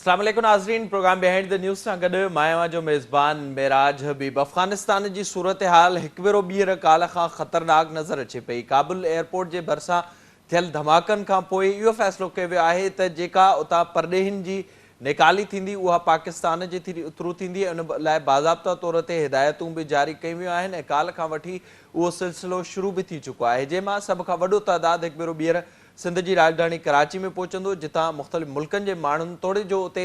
अस्सलाम वालेकुम नाज़रीन, प्रोग्राम बिहाइंड द न्यूज़ सां गॾु मां जो मेज़बान मेराज हबीब। अफ़गानिस्तान जी सूरत हाल हिकु भेरो ॿीहर काल खां ख़तरनाक नज़र अचे पई। काबुल एयरपोर्ट जे भरिसां थियल धमाकनि खां पोइ इहो फ़ैसिलो कयो वियो आहे त जेका उतां परॾेहिनि जी निकाली थींदी उहा पाकिस्तान जे थ्रू थींदी। उन लाइ बाज़ाब्ता तौर ते हिदायतूं बि जारी कयूं वियूं आहिनि ऐं काल खां वठी उहो सिलसिलो शुरू बि थी चुको आहे, जंहिंमां सभ खां वॾो तइदाद हिकु भेरो ॿीहर सिंध जी राजधानी कराची में पहुचंदो, जितां मुख़्तलिफ़ मुल्कनि जे माण्हुनि तोड़े जो उते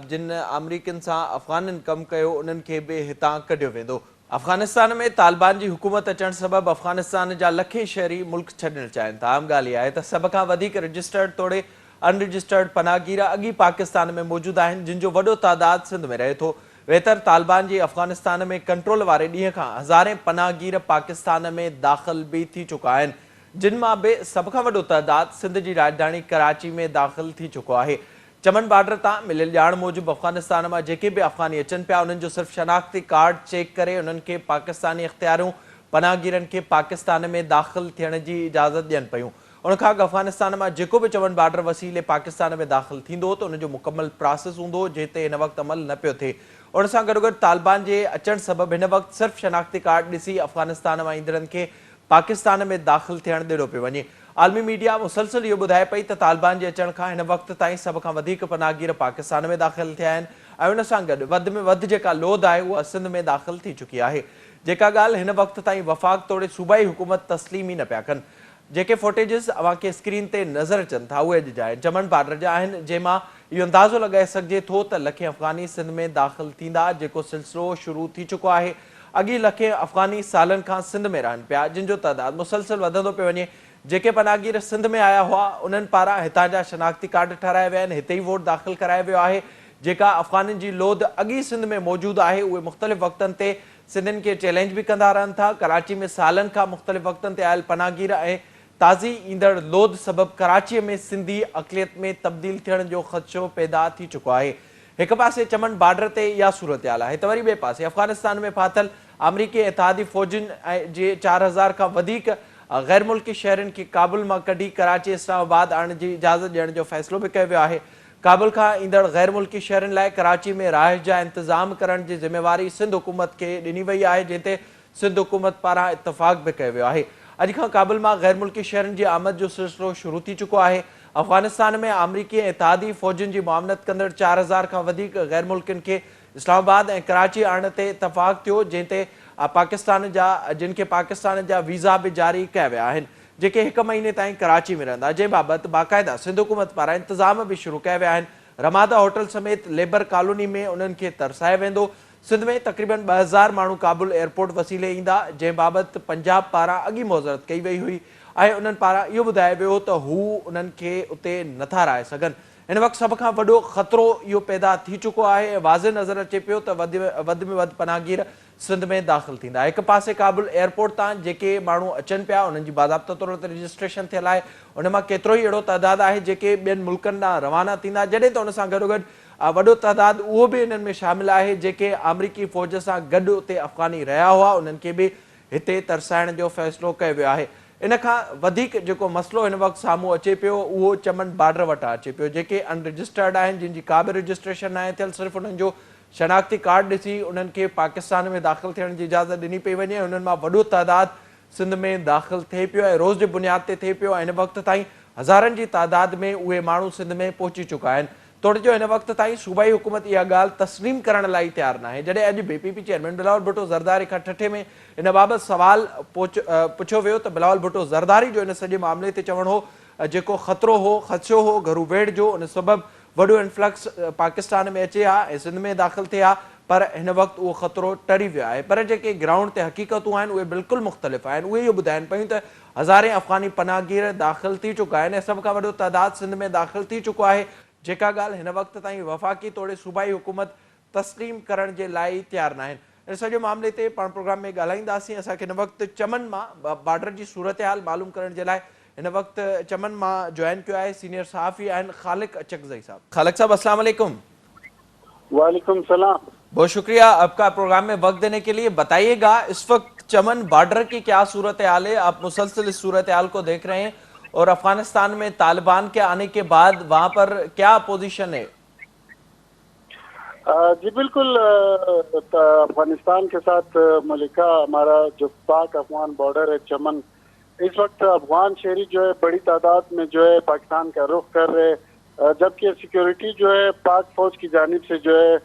जिन अमरीकनि सां अफ़गाननि कमु कयो उन्हनि खे बि हितां कढियो वेंदो। अफ़गानिस्तान में तालिबान जी हुकूमत अचण सबबि अफ़गानिस्तान जा लखे शहरी मुल्क छॾणु चाहिनि था। आम ॻाल्हि इहा आहे त सभ खां वधीक रजिस्टर्ड तोड़े अनरजिस्टर्ड पनाहगीर अॻी पाकिस्तान में मौजूदु आहिनि, जिन जो वॾो तादाद सिंध में रहे थो। वेतर तालिबान जी अफ़गानिस्तान में कंट्रोल वारे ॾींहं खां हज़ारे पनाहगीर पाकिस्तान में दाख़िल बि थी चुका आहिनि, जिन मां बि सभ खां वॾो तइदाद सिंध जी राजधानी कराची में दाख़िल थी चुको आहे। चमन बॉर्डर तां मिलियल ॼाण मूजिबि अफ़गानिस्तान मां जेके बि अफ़गानी अचनि पिया उन्हनि जो सिर्फ़ु शनाख़्ती कार्ड चेक करे उन्हनि खे पाकिस्तानी इख़्तियारूं पनाहगीरनि खे पाकिस्तान में दाख़िल थियण जी इजाज़त ॾियनि पियूं। उनखां अॻु अफ़गानिस्तान मां जेको बि चमन बॉर्डर वसीले पाकिस्तान में दाख़िल थींदो त उनजो मुकमल प्रोसेस हूंदो, जंहिं ते हिन वक़्तु अमल न पियो थिए। उन सां गॾोगॾु तालिबान जे अचण सबबि हिन वक़्तु सिर्फ़ु शनाख़्ती कार्ड ॾिसी अफ़गानिस्तान मां ईंदड़नि खे पाकिस्तान में दाख़िल थियण ॾिनो पियो वञे। आलमी मीडिया मुसलसल इहो ॿुधाए पई त तालिबान जे अचण खां हिन वक़्तु ताईं सभ खां वधीक पनाहगीर पाकिस्तान में दाख़िल थिया आहिनि ऐं उन सां गॾु वधि में वधि जेका लोध आहे उहा सिंध में दाख़िल थी चुकी आहे। जेका ॻाल्हि हिन वक़्तु ताईं वफ़ाक़ तोड़े सूबाई हुकूमत तस्लीम ई न पिया कनि। जेके फुटेजिस अव्हांखे स्क्रीन ते नज़र अचनि था उहे अॼु जा आहिनि, चमन बॉर्डर जा आहिनि, जंहिंमां इहो अंदाज़ो लॻाए सघिजे थो त लखे अफ़गानी सिंध में दाख़िल थींदा, जेको सिलसिलो शुरू थी चुको आहे। अॻी लखे अफ़गानी सालनि खां सिंध में रहनि पिया, जिन जो तइदाद मुसलसल वधंदो पियो वञे। जेके पनाहगीर सिंध में आया हुआ उन्हनि पारां हितां जा शनाख़्ती कार्ड ठाराया विया आहिनि, हिते ई वोट दाख़िल करायो वियो आहे। जेका अफ़गाननि जी लोध अॻी सिंध में मौजूदु आहे उहे मुख़्तलिफ़ वक़्तनि ते सिंधियुनि खे चैलेंज बि कंदा रहनि था। कराची में सालनि खां मुख़्तलिफ़ वक़्तनि ते आयल पनाहगीर ऐं ताज़ी ईंदड़ लोध सबबि कराचीअ में सिंधी अक़लियत में तब्दील थियण जो ख़दशो पैदा थी चुको आहे। हिकु पासे चमन बॉर्डर ते इहा सूरत हाल आहे त वरी ॿिए पासे अफ़गानिस्तान में फाथल अमरीकी इत्तेहादी फ़ौजुनि जे 4000 खां वधीक गैर मुल्की शहरनि खे काबुल मां कढी कराची इस्लामाबाद आणण जी इजाज़त ॾियण जो फ़ैसिलो बि कयो वियो आहे। काबुल खां ईंदड़ गैर मुल्की शहरनि लाइ कराची में रहाइश जा इंतज़ाम करण जी ज़िम्मेवारी सिंध हुकूमत खे ॾिनी वई आहे, जंहिं ते सिंध हुकूमत पारां इतफ़ाक़ बि कयो वियो आहे। अॼु खां काबुल मां गैर मुल्की शहरनि जी आमद जो सिलसिलो शुरू थी चुको आहे। अफ़गानिस्तान में अमरीकी ऐं इत्तेहादी फ़ौजुनि जी मुआवनत कंदड़ 4000 खां वधीक गैर मुल्कियुनि खे इस्लामाबाद ऐं कराची आणण ते इतफ़ाक़ थियो, जंहिं ते जिन खे पाकिस्तान जा वीज़ा बि जारी कया विया आहिनि, जेके हिकु महीने ताईं कराची में रहंदा, जंहिं बाबति बाक़ाइदा सिंध हुकूमत पारां इंतज़ाम बि शुरू कया विया आहिनि। रमादा होटल समेत लेबर कॉलोनी में उन्हनि खे तरसायो वेंदो। सिंध में तक़रीबन 2000 माण्हू काबुल एयरपोर्ट वसीले ईंदा, जंहिं बाबति पंजाब पारां अॻी मुहज़रत कई वई हुई ऐं उन्हनि पारां इहो ॿुधायो वियो त हू उन्हनि खे उते नथा रहाए सघनि। हिन वक़्तु सभ खां वॾो ख़तरो इहो पैदा थी चुको आहे ऐं वाज़े नज़र अचे पियो त वधि में वधि पनाहगीर सिंध में दाख़िल थींदा। हिकु पासे काबुल एयरपोर्ट तां जेके माण्हू अचनि पिया उन्हनि जी बाज़ाब्ता तौर ते रजिस्ट्रेशन थियल आहे, उन मां केतिरो ई अहिड़ो तइदाद आहे जेके ॿियनि मुल्कनि ॾांहुं रवाना थींदा, जॾहिं त उन सां गॾोगॾु वॾो तइदाद उहो बि इन्हनि में शामिल आहे जेके अमरीकी फ़ौज सां गॾु उते अफ़गानी रहिया हुआ, उन्हनि खे बि हिते तरसाइण जो फ़ैसिलो कयो वियो आहे। इन खां वधीक जेको मसइलो हिन वक़्तु साम्हूं अचे पियो उहो चमन बॉर्डर वटां अचे पियो। जेके अनरजिस्टर्ड आहिनि, जिन जी का बि रजिस्ट्रेशन न आहे थियल, सिर्फ़ु उन्हनि जो शनाख़्ती कार्ड ॾिसी उन्हनि खे पाकिस्तान में दाख़िल थियण जी इजाज़त ॾिनी पई वञे। उन्हनि मां वॾो तइदाद सिंध में दाख़िल थिए पियो ऐं रोज़ जे बुनियाद ते थिए पियो ऐं हिन वक़्तु ताईं हज़ारनि जी तादाद में उहे माण्हू सिंध में पहुची चुका आहिनि। तोड़े जो हिन वक़्तु ताईं सूबाई हुकूमत इहा ॻाल्हि तस्लीम करण लाइ तयारु न आहे। जॾहिं अॼु BPP चेयरमैन बिलावल भुट्टो ज़रदारी खां ठठे में इन बाबति सवाल पुछियो वियो त बिलावल भुट्टो ज़रदारी जो इन सॼे मामले ते चवणु हो जेको ख़तरो हो, ख़दशो हो घरू वेड़ जो, उन सबबि वॾो इन्फ्लक्स पाकिस्तान में अचे हा ऐं सिंध में दाख़िल थिए हा, पर हिन वक़्तु उहो ख़तरो टरी वियो आहे। पर जेके ग्राउंड ते हक़ीक़तूं आहिनि उहे बिल्कुलु मुख़्तलिफ़ आहिनि। उहे इहो ॿुधाइनि पियूं त हज़ारे अफ़गानी पनाहगीर दाख़िल थी चुका आहिनि ऐं सभ खां वॾो तइदाद सिंध में दाख़िल थी चुको आहे, जेका ॻाल्हि हिन वक़्तु ताईं वफ़ाक़ी तौरु सूबाई हुकूमत तस्लीम करण जे लाइ तयारु न आहिनि। इन सॼे मामले ते पाण प्रोग्राम में ॻाल्हाईंदासीं। असांखे हिन वक़्तु चमन मां बॉर्डर जी सूरत हाल मालूम करण जे लाइ हिन वक़्तु चमन मां जॉइन कयो आहे सीनियर सहाफ़ी आहिनि ख़ालिक अचकज़ई साहब। ख़ालिक साहब अस्सलाम वालेकुम। वालेकुम सलाम। बहुत शुक्रिया आपका प्रोग्राम में वक्त देने के लिए। बताइएगा इस वक्त चमन बॉर्डर की क्या सूरत हाल है? आप मुसलसल इस सूरत हाल को देख रहे हैं और अफगानिस्तान में तालिबान के आने के बाद वहां पर क्या पोजीशन है? جی بالکل افغانستان کے ساتھ ملکہ ہمارا جو پاک افغان بارڈر ہے چمن، اس وقت افغان شہری جو ہے بڑی تعداد میں جو ہے پاکستان کا رخ کر رہے، جبکہ سیکیورٹی جو ہے پاک فوج کی جانب سے جو ہے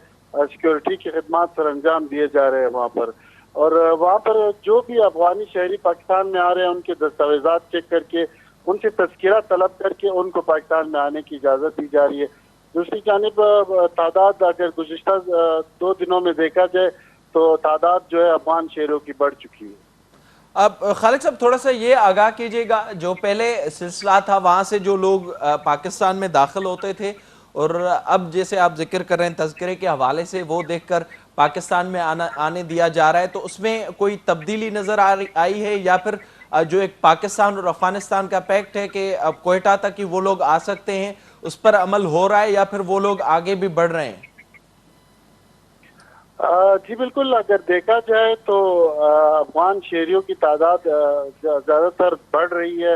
سیکیورٹی کی خدمات سر انجام دیے جا رہے ہیں وہاں پر، اور وہاں پر جو بھی افغانی شہری پاکستان میں آ رہے ہیں ان کے دستاویزات چیک کر کے ان سے تذکرہ طلب کر کے ان کو پاکستان میں آنے کی اجازت دی جا رہی ہے۔ دوسری جانب تعداد اگر گزشتہ 2 دنوں میں دیکھا جائے تو تعداد جو ہے افغان شہریوں کی بڑھ چکی ہے۔ اب خالد صاحب تھوڑا سا یہ آگاہ کیجئے گا، جو پہلے سلسلہ تھا وہاں سے جو لوگ پاکستان میں داخل ہوتے تھے اور اب جیسے آپ ذکر کر رہے ہیں تذکرے کے حوالے سے وہ دیکھ کر پاکستان میں آنے دیا جا رہا ہے، تو اس میں کوئی تبدیلی نظر آئی ہے یا پھر جو ایک پاکستان اور افغانستان کا پیکٹ ہے کہ اب کوئٹہ تک ہی وہ لوگ آ سکتے ہیں، اس پر عمل ہو رہا ہے یا پھر وہ لوگ آگے بھی بڑھ رہے ہیں؟ جی بالکل، اگر دیکھا جائے تو افغان شہریوں کی تعداد زیادہ تر بڑھ رہی ہے،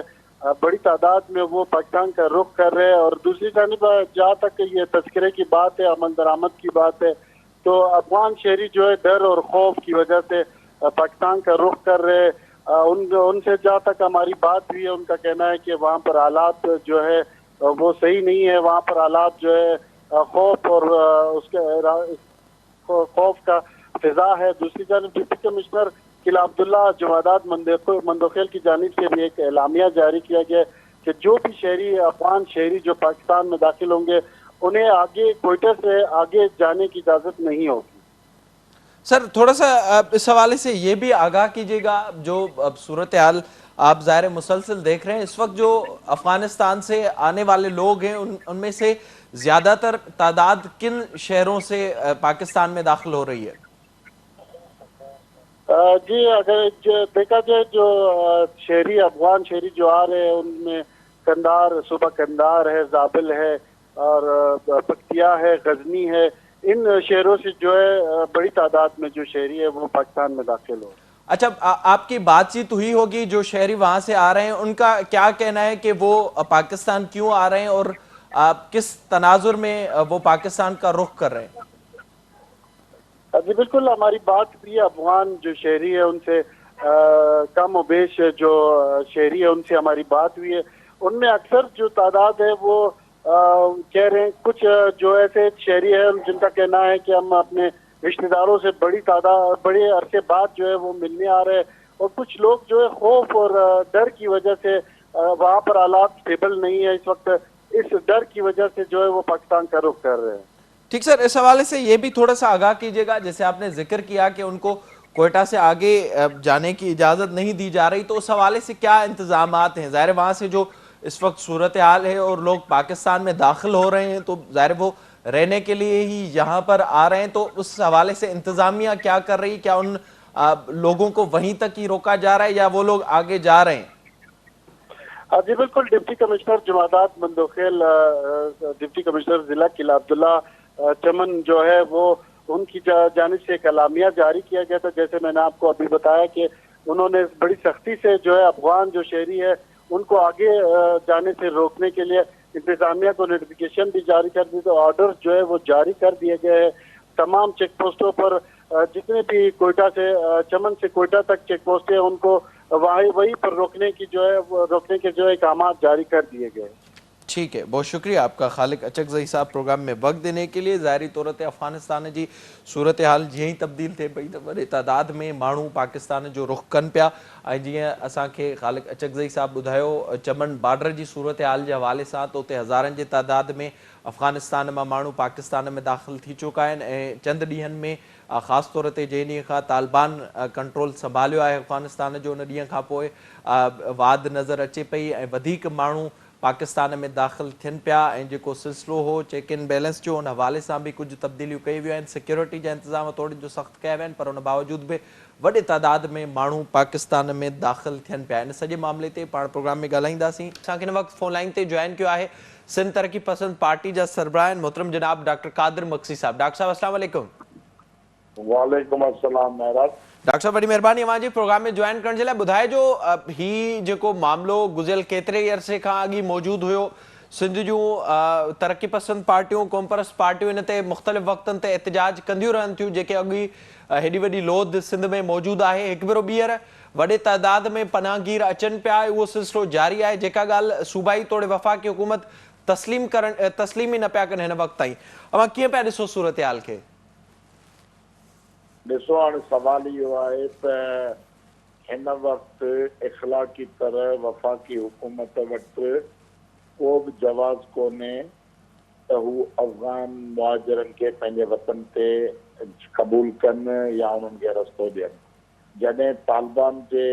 بڑی تعداد میں وہ پاکستان کا رخ کر رہے ہیں، اور دوسری جانب جہاں تک یہ تذکرے کی بات ہے، عمل درآمد کی بات ہے، تو افغان شہری جو ہے ڈر اور خوف کی وجہ سے پاکستان کا رخ کر رہے ہیں۔ ان سے جہاں تک ہماری بات ہوئی ہے ان کا کہنا ہے کہ وہاں پر حالات جو ہے وہ صحیح نہیں ہے، وہاں پر حالات جو ہے خوف اور اس کے خوف کا فضا ہے۔ دوسری جانب ڈپٹی کمشنر قلعہ عبداللہ جمادات مندوخیل کی جانب سے بھی ایک اعلامیہ جاری کیا گیا کہ جو بھی شہری افغان شہری جو پاکستان میں داخل ہوں گے انہیں آگے کوئٹہ سے آگے جانے کی اجازت نہیں ہوگی۔ سر تھوڑا سا اس حوالے سے یہ بھی آگاہ کیجئے گا، جو اب صورتحال آپ ظاہر مسلسل دیکھ رہے ہیں، اس وقت جو افغانستان سے آنے والے لوگ ہیں ان میں سے زیادہ تر تعداد کن شہروں سے پاکستان میں داخل ہو رہی ہے؟ جی اگر دیکھا جائے جو شہری افغان شہری جو آ رہے ہیں ان میں کندھار، صوبہ کندھار ہے، زابل ہے اور پکتیا ہے، غزنی ہے، ان شہروں سے جو ہے بڑی تعداد میں جو شہری ہے وہ پاکستان میں داخل ہو۔ اچھا، آپ کی بات چیت ہوئی ہوگی جو شہری وہاں سے آ رہے ہیں، ان کا کیا کہنا ہے کہ وہ پاکستان کیوں آ رہے ہیں اور کس تناظر میں وہ پاکستان کا رخ کر رہے ہیں؟ جی بالکل، ہماری بات بھی افغان جو شہری ہے ان سے کم و بیش جو شہری ہے ان سے ہماری بات ہوئی ہے، ان میں اکثر جو تعداد ہے وہ کہہ رہے ہیں، کچھ جو ایسے شہری ہیں جن کا کہنا ہے کہ ہم اپنے رشتہ داروں سے بڑے عرصے بعد جو ہے وہ ملنے آ رہے ہیں، اور کچھ لوگ جو ہے خوف اور ڈر کی وجہ سے وہاں پر حالات اسٹیبل نہیں ہے اس وقت، اس ڈر کی وجہ سے جو ہے وہ پاکستان کا رخ کر رہے ہیں۔ ٹھیک سر، اس حوالے سے یہ بھی تھوڑا سا آگاہ کیجئے گا، جیسے آپ نے ذکر کیا کہ ان کو کوئٹہ سے آگے جانے کی اجازت نہیں دی جا رہی، تو اس حوالے سے کیا انتظامات ہیں؟ ظاہر وہاں سے جو اس وقت صورتحال ہے اور لوگ پاکستان میں داخل ہو رہے ہیں تو ظاہر وہ رہنے کے لیے ہی یہاں پر آ رہے ہیں، تو اس حوالے سے انتظامیہ کیا کر رہی؟ کیا ان لوگوں کو وہیں تک ہی روکا جا رہا ہے یا وہ لوگ آگے جا رہے ہیں؟ جی بالکل، ڈپٹی کمشنر جمادات مندوخیل، ڈپٹی کمشنر ضلع قلعہ عبداللہ چمن جو ہے وہ ان کی جانب سے ایک اعلامیہ جاری کیا گیا تھا، جیسے میں نے آپ کو ابھی بتایا کہ انہوں نے بڑی سختی سے جو ہے افغان جو شہری ہے ان کو آگے جانے سے روکنے کے لیے انتظامیہ کو نوٹیفیکیشن بھی جاری کر دی، تو آرڈر جو ہے وہ جاری کر دیے گئے ہیں۔ تمام چیک پوسٹوں پر جتنے بھی کوئٹہ سے چمن سے کوئٹہ تک چیک پوسٹ ہیں ان کو وہیں پر روکنے کے جو احکامات جاری کر دیے گئے۔ ٹھیک ہے، بہت شکریہ آپ کا خالق اچکزئی صاحب پروگرام میں وقت دینے کے لیے۔ ظاہری طور تے افغانستان جی صورتحال یہی تبدیل تھے بڑی تعداد میں مانو پاکستان جو رخ کن پیا، جی اساں کے خالق اچکزئی صاحب بدھایو چمن بارڈر جی صورتحال کے حوالے سے تو ہزارن کی تعداد میں افغانستان میں مانو پاکستان میں داخل تھی چکا ہیں، چند ڈیہن میں خاص طور تے جے ڈیہن کا طالبان کنٹرول سنبھالیو ہے افغانستان جو، ان ڈیہن کا پوئے واد نظر اچے پئی، ودھیک مانو پاکستان میں داخل تھن پیا، جو سلسلو ہو چیک ان بیلنس جو ان حوالے سے بھی کچھ تبدیلیوں کئی ویوں ہیں، سیکیورٹی جا انتظام تھوڑے جو سخت کیا ویا، پر ان باوجود بھی وڈے تعداد میں مانو پاکستان میں داخل تھن پیا۔ ان سجے معاملے تے پاڑ پروگرام میں ڳالھائينداسين۔ اساں کن وقت فون لائن تے جوائن کیو ہے سندھ ترقی پسند پارٹی جا سربراہ محترم جناب ڈاکٹر قادر مکسی صاحب۔ ڈاکٹر صاحب السلام علیکم۔ وعلیکم السلام مہراج۔ ڈاکٹر صاحب بڑی مہربانی اوہاں جی پروگرام میں جوائن کرن جے لاءِ۔ ٻڌائي جو ہی جيڪو معاملو گزريل ڪيتري عرصے کان اڳي موجود هيو सिंध जूं तरक़ी पसंद पार्टियूं कॉमपरस्त पार्टियूं इन ते मुख़्तलिफ़ वक़्तनि ते एहतिजाज कंदियूं रहनि थियूं, जेके अॻी हेॾी वॾी लोध सिंध में मौजूदु आहे। हिकु भेरो ॿीहर वॾे तादाद में पनाहगीर अचनि पिया, उहो सिलसिलो जारी आहे। जेका ॻाल्हि सूबाई तोड़े वफ़ाक़ी हुकूमत तस्लीम ई न पिया कनि हिन वक़्त ताईं। अवां कीअं पिया ॾिसो सूरत हाल खे? ॾिसो, हाणे सुवाल इहो आहे त हिन वक़्तु इख़लाक़ी तरह वफ़ाक़ी हुकूमत वटि को बि जवाज़ कोन्हे त हू अफ़गान मुहाजिरनि खे पंहिंजे वतन ते क़बूल कनि या उन्हनि खे रस्तो ॾियनि। जॾहिं तालिबान जे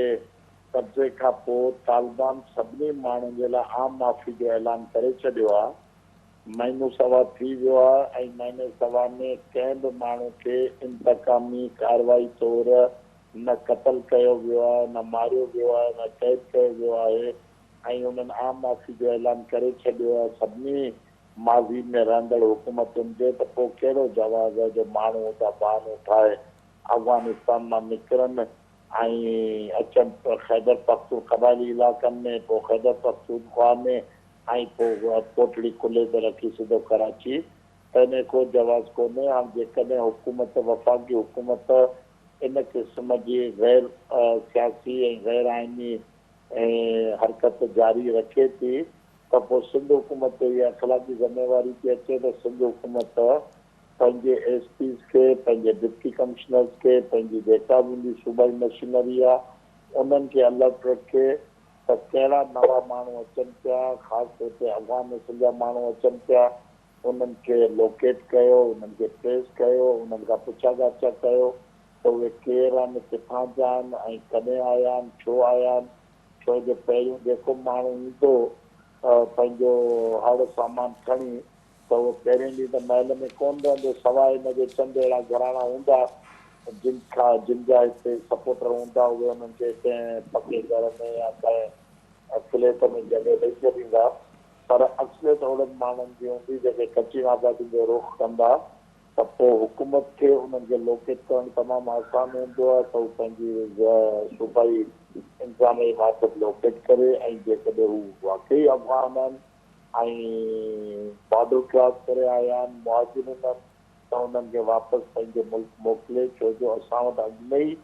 कब्ज़े खां पोइ तालिबान सभिनी माण्हुनि जे लाइ आम माफ़ी जो ऐलान करे छॾियो आहे। महीनो सवा थी वियो आहे ऐं महीने सवा में कंहिं बि माण्हू खे इंतकामी कार्रवाई तौर न क़तल कयो वियो आहे, न मारियो वियो आहे, न क़ैद कयो वियो आहे ऐं उन्हनि आम माफ़ी जो ऐलान करे छॾियो आहे सभिनी माज़ी में रहंदड़ हुकूमतुनि जे। त पोइ कहिड़ो जवाज़ आहे जो माण्हू उतां बहानो ठाहे अफ़गानिस्तान मां निकिरनि ऐं अचनि ख़ैबर पख्तूनख्वा इलाइक़नि में, पोइ ख़ैबर पख्तूनख्वा में ऐं पोइ कोटड़ी कुल्हे ते रखी सिधो कराची। त इन को जवाज़ कोन्हे। हाणे जेकॾहिं हुकूमत वफ़ाक़ी हुकूमत इन क़िस्म जी गैर सियासी ऐं गैर आइनी हरकत जारी रखे थी त पोइ सिंध हुकूमत ते इहा अख़लाक़ी ज़िम्मेवारी थी अचे त सिंध हुकूमत पंहिंजे एसपीज़ खे, पंहिंजे डिप्टी कमिश्नर्स खे, पंहिंजी जेका बि हूंदी सूबाई मशीनरी आहे उन्हनि खे अलर्ट रखे त कहिड़ा नवां माण्हू अचनि पिया, ख़ासि तौर ते अफ़गान नस्ल जा माण्हू अचनि पिया, उन्हनि खे लोकेट कयो, उन्हनि खे ट्रेस कयो, उन्हनि खां पुछा ॻाछा कयो त उहे केरु आहिनि, किथां जा आहिनि ऐं कॾहिं आया आहिनि, छो आया आहिनि। छो जो पहिरियों जेको माण्हू ईंदो पंहिंजो हर सामान खणी त उहो पहिरें ॾींहुं त महल में कोन रहंदो, सवाइ हिनजे चंद अहिड़ा घराणा हूंदा जिन जा हिते सपोर्टर हूंदा, उहे उन्हनि खे कंहिं पके घर में या कंहिं फ्लैट में जॻह ॾेई छॾींदा। पर अक्सरियत ओड़नि माण्हुनि जी हूंदी जेके कची आबादी जो रुख़ कंदा त पोइ हुकूमत खे उन्हनि खे लोकेट करणु तमामु आसान हूंदो आहे त हू पंहिंजी सूबाई इंतिज़ामी मार्फत लोकेट करे ऐं जेकॾहिं हू वाक़ई अफ़गान आहिनि ऐं बॉर्डर क्रॉस करे आया आहिनि, मुहाजिर आहिनि, त उन्हनि खे वापसि पंहिंजे मुल्क मोकिले। छो जो असां वटि अॻु में ई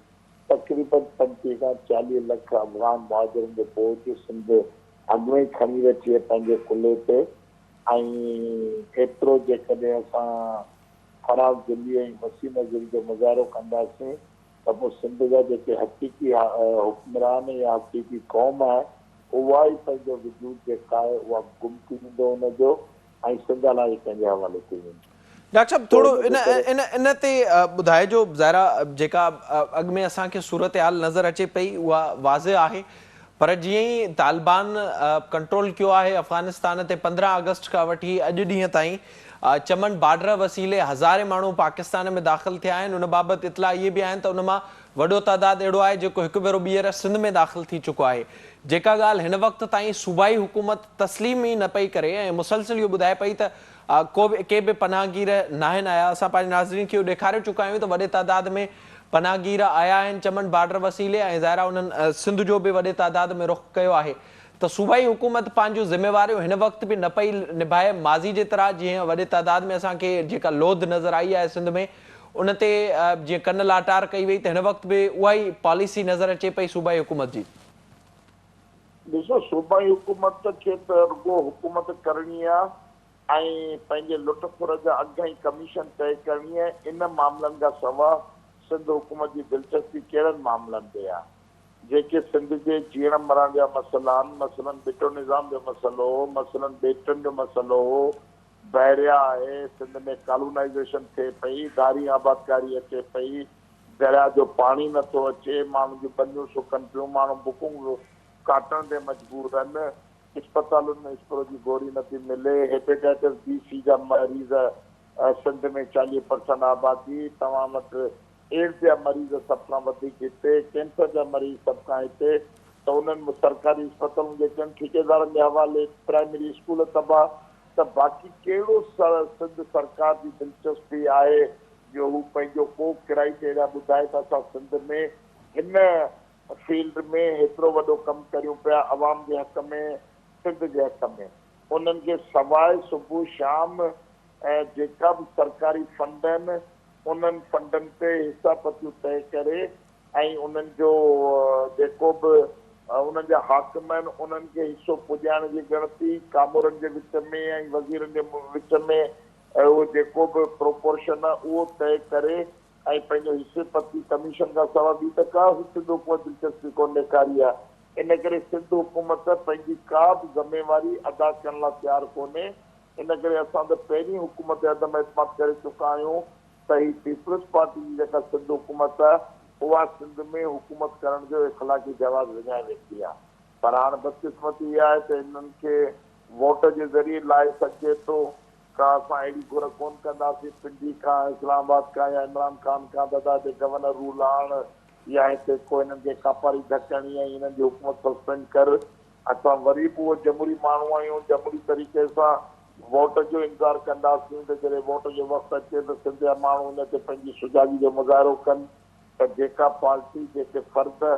तक़रीबन 35 खां 40 लख अफ़गान मुहाजिरनि जो बोझ सिंध अॻु में ई खणी वेठी आहे पंहिंजे कुल्हे ते। ऐं एतिरो जेकॾहिं असां ख़राब दिल्ली ऐं वसी नज़री जो मुज़ाहिरो कंदासीं त पोइ सिंध जा जेके हक़ीक़ी हुक्मरान या हक़ीक़ी क़ौम आहे उहा ई पंहिंजो वजूद जेका आहे उहा गुम थी वेंदो हुनजो ऐं सिंध लाइ पंहिंजे हवाले थी वेंदो। डॉक्टर साहब, थोरो इन ते ॿुधाइजो। ज़ाहिरा जेका अॻु में असांखे सूरत हाल नज़र अचे पई उहा वाज़िह आहे, पर जीअं ई तालिबान कंट्रोल कयो आहे अफ़गानिस्तान ते 15 अगस्त खां वठी अॼु ॾींहं ताईं चमन बॉर्डर वसीले हज़ारे माण्हू पाकिस्तान में दाख़िल थिया आहिनि। उन बाबति इतला इहे बि आहिनि त उन मां वॾो तादाद अहिड़ो आहे जेको हिकु भेरो ॿीहर सिंध में दाख़िल थी चुको आहे। जेका ॻाल्हि हिन वक़्त ताईं सूबाई हुकूमत तस्लीम ई न पई करे ऐं मुसलसिल इहो ॿुधाए पई त के बि पनाहगीर न आहिनि आया। असां पंहिंजे नाज़रीन खे इहो ॾेखारे चुका आहियूं त वॾे तादाद में पनाहगीर आया आहिनि चमन बॉर्डर वसीले ऐं ज़ाहिरा उन्हनि सिंध जो बि वॾे तादाद में रुख़ कयो आहे। त सूबाई हुकूमत पंहिंजूं ज़िम्मेवारियूं हिन वक़्त बि न पई निभाए माज़ी जे तरह, जीअं वॾे तादाद में असांखे जेका लोध नज़र आई आहे सिंध में उन ते जीअं कन लाटार कई वई, त हिन वक़्त बि उहा ई पॉलिसी नज़र अचे पई सूबाई हुकूमत जी। ॾिसो, सूबाई हुकूमत खे त रुॻो हुकूमत करणी आहे ऐं पंहिंजे लुटफुर जा अघ ऐं कमीशन तय करणी आहे। इन मामलनि खां सवाइ सिंध हुकूमत जी दिलचस्पी कहिड़नि मामलनि ते आहे जेके सिंध जे जीअण मरण जा मसइला आहिनि। मसइलन बिटो निज़ाम जो मसइलो हो, मसइलन बेटनि जो मसइलो हो, बहरिया आहे, सिंध में कॉलोनाइज़ेशन थिए पई, दारी आबादकारी अचे पई, दरिया जो पाणी नथो अचे, माण्हुनि जूं बनियूं सुकनि पियूं, माण्हू बुकूं काटण ते मजबूर आहिनि, अस्पतालुनि में स्प्रो जी गोरी नथी मिले, हेपेटाइटिस बी सी जा मरीज़ सिंध में 40% आबादी, तव्हां वटि एड्स जा मरीज़ सभ खां वधीक हिते, कैंसर जा मरीज़ सभ खां हिते। त उन्हनि सरकारी अस्पतालुनि जे टिनि ठेकेदारनि जे हवाले, प्राइमरी स्कूल तबाह। त बाक़ी कहिड़ो सिंध सरकार जी दिलचस्पी आहे जो हू पंहिंजो को क्राइटेरिया ॿुधाए त असां सिंध में हिन फील्ड में हेतिरो वॾो कमु करियूं पिया अवाम जे हक़ में, सिंध जे हक़ में। उन्हनि खे सवाइ सुबुह शाम ऐं जेका बि सरकारी फंड आहिनि उन्हनि फंडनि ते हिसा पतियूं तय करे ऐं उन्हनि जो जेको बि उन्हनि जा हाकिम आहिनि उन्हनि खे हिसो पुॼाइण जी ॻणती कामोरनि जे विच में ऐं वज़ीरनि जे विच में उहो जेको बि प्रोपोर्शन आहे उहो तय करे ऐं पंहिंजो हिसे पती कमीशन खां सवाइ ॿी त का सिंध हुकूमत दिलचस्पी कोन ॾेखारी आहे। इन करे सिंध हुकूमत पंहिंजी का बि ज़िमेवारी अदा करण लाइ तयारु कोन्हे। इन करे असां त पहिरीं हुकूमत ते अदम एतमाद करे चुका आहियूं त ही पीपल्स पार्टी जी जेका सिंध हुकूमत आहे उहा सिंध में हुकूमत करण जो इख़लाक़ी जवाब विञाए वेठी आहे। पर हाणे बदकिस्मती इहा आहे त हिननि खे वोट जे ज़रिए लाहे सघिजे थो का असां अहिड़ी घुर कोन कंदासीं पिंडी खां इस्लामाबाद खां या इमरान ख़ान खां दादा हिते गवर्नर रूल आणु या हिते को हिननि खे कापारी धकणी ऐं हिननि जी हुकूमत सस्पेंड कर। असां वरी बि उहो जमहूरी माण्हू आहियूं, जमहूरी तरीक़े सां वोट जो इंतज़ारु कंदासीं त जॾहिं वोट जो वक़्तु अचे त सिंध जा माण्हू हिन ते पंहिंजी सुजाॻी जो मुज़ाहिरो कनि त जेका पार्टी जेके फ़र्द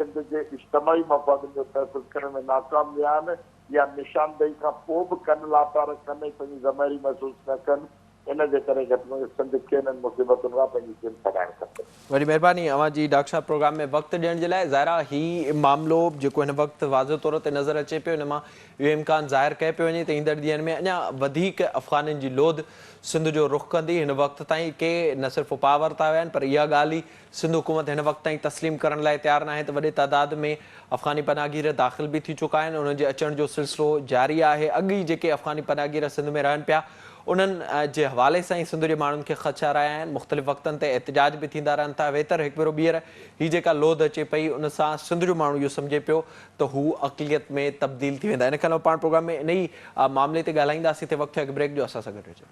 सिंध जे इज्तमाही मफ़ादनि जो तहफ़ुज़ करण में नाकाम विया आहिनि या निशानदेही खां पोइ बि कनि लाचार कनि पंहिंजी ज़मेरी महसूसु न कनि, इन जे करे घटि में घटि सिंध खे इन्हनि मुसीबतुनि खां पंहिंजी सिंध छॾाइणु खपे। वॾी महिरबानी अवां जी डॉक्टर साहब प्रोग्राम में वक़्तु ॾियण जे लाइ। ज़ाहिरा ही मामिलो जेको हिन वक़्तु वाज़े तौर ते नज़र अचे पियो, हिन मां इहो इम्कान ज़ाहिर कयो पियो वञे त ईंदड़ ॾींहंनि में अञा वधीक अफ़गाननि जी लोध सिंध जो रुख़ कंदी। हिन वक़्त ताईं के न सिर्फ़ु उपा वरिता विया आहिनि पर इहा ॻाल्हि ई सिंध हुकूमत हिन वक़्त ताईं तस्लीम करण लाइ तयारु न आहे त वॾे तइदाद में अफ़गानी पनाहगीर दाख़िल बि थी चुका आहिनि। उन्हनि जे अचण जो सिलसिलो जारी आहे। अॻु ई जेके अफ़गानी पनाहगीर सिंध में रहनि पिया उन्हनि जे हवाले सां ई सिंध जे माण्हुनि खे ख़दशा रहिया आहिनि। मुख़्तलिफ़ वक़्तनि ते एहतिजाज बि थींदा रहनि था। वेतर हिकु भेरो ॿीहर हीअ जेका लोध अचे पई उन सां सिंध जो माण्हू इहो सम्झे पियो त हू अक़लियत में तब्दील थी वेंदा। इन खां अलावा पाण प्रोग्राम में इन ई मामले ते ॻाल्हाईंदासीं। ते वक़्तु हिकु ब्रेक जो असां सां गॾु रहिजो।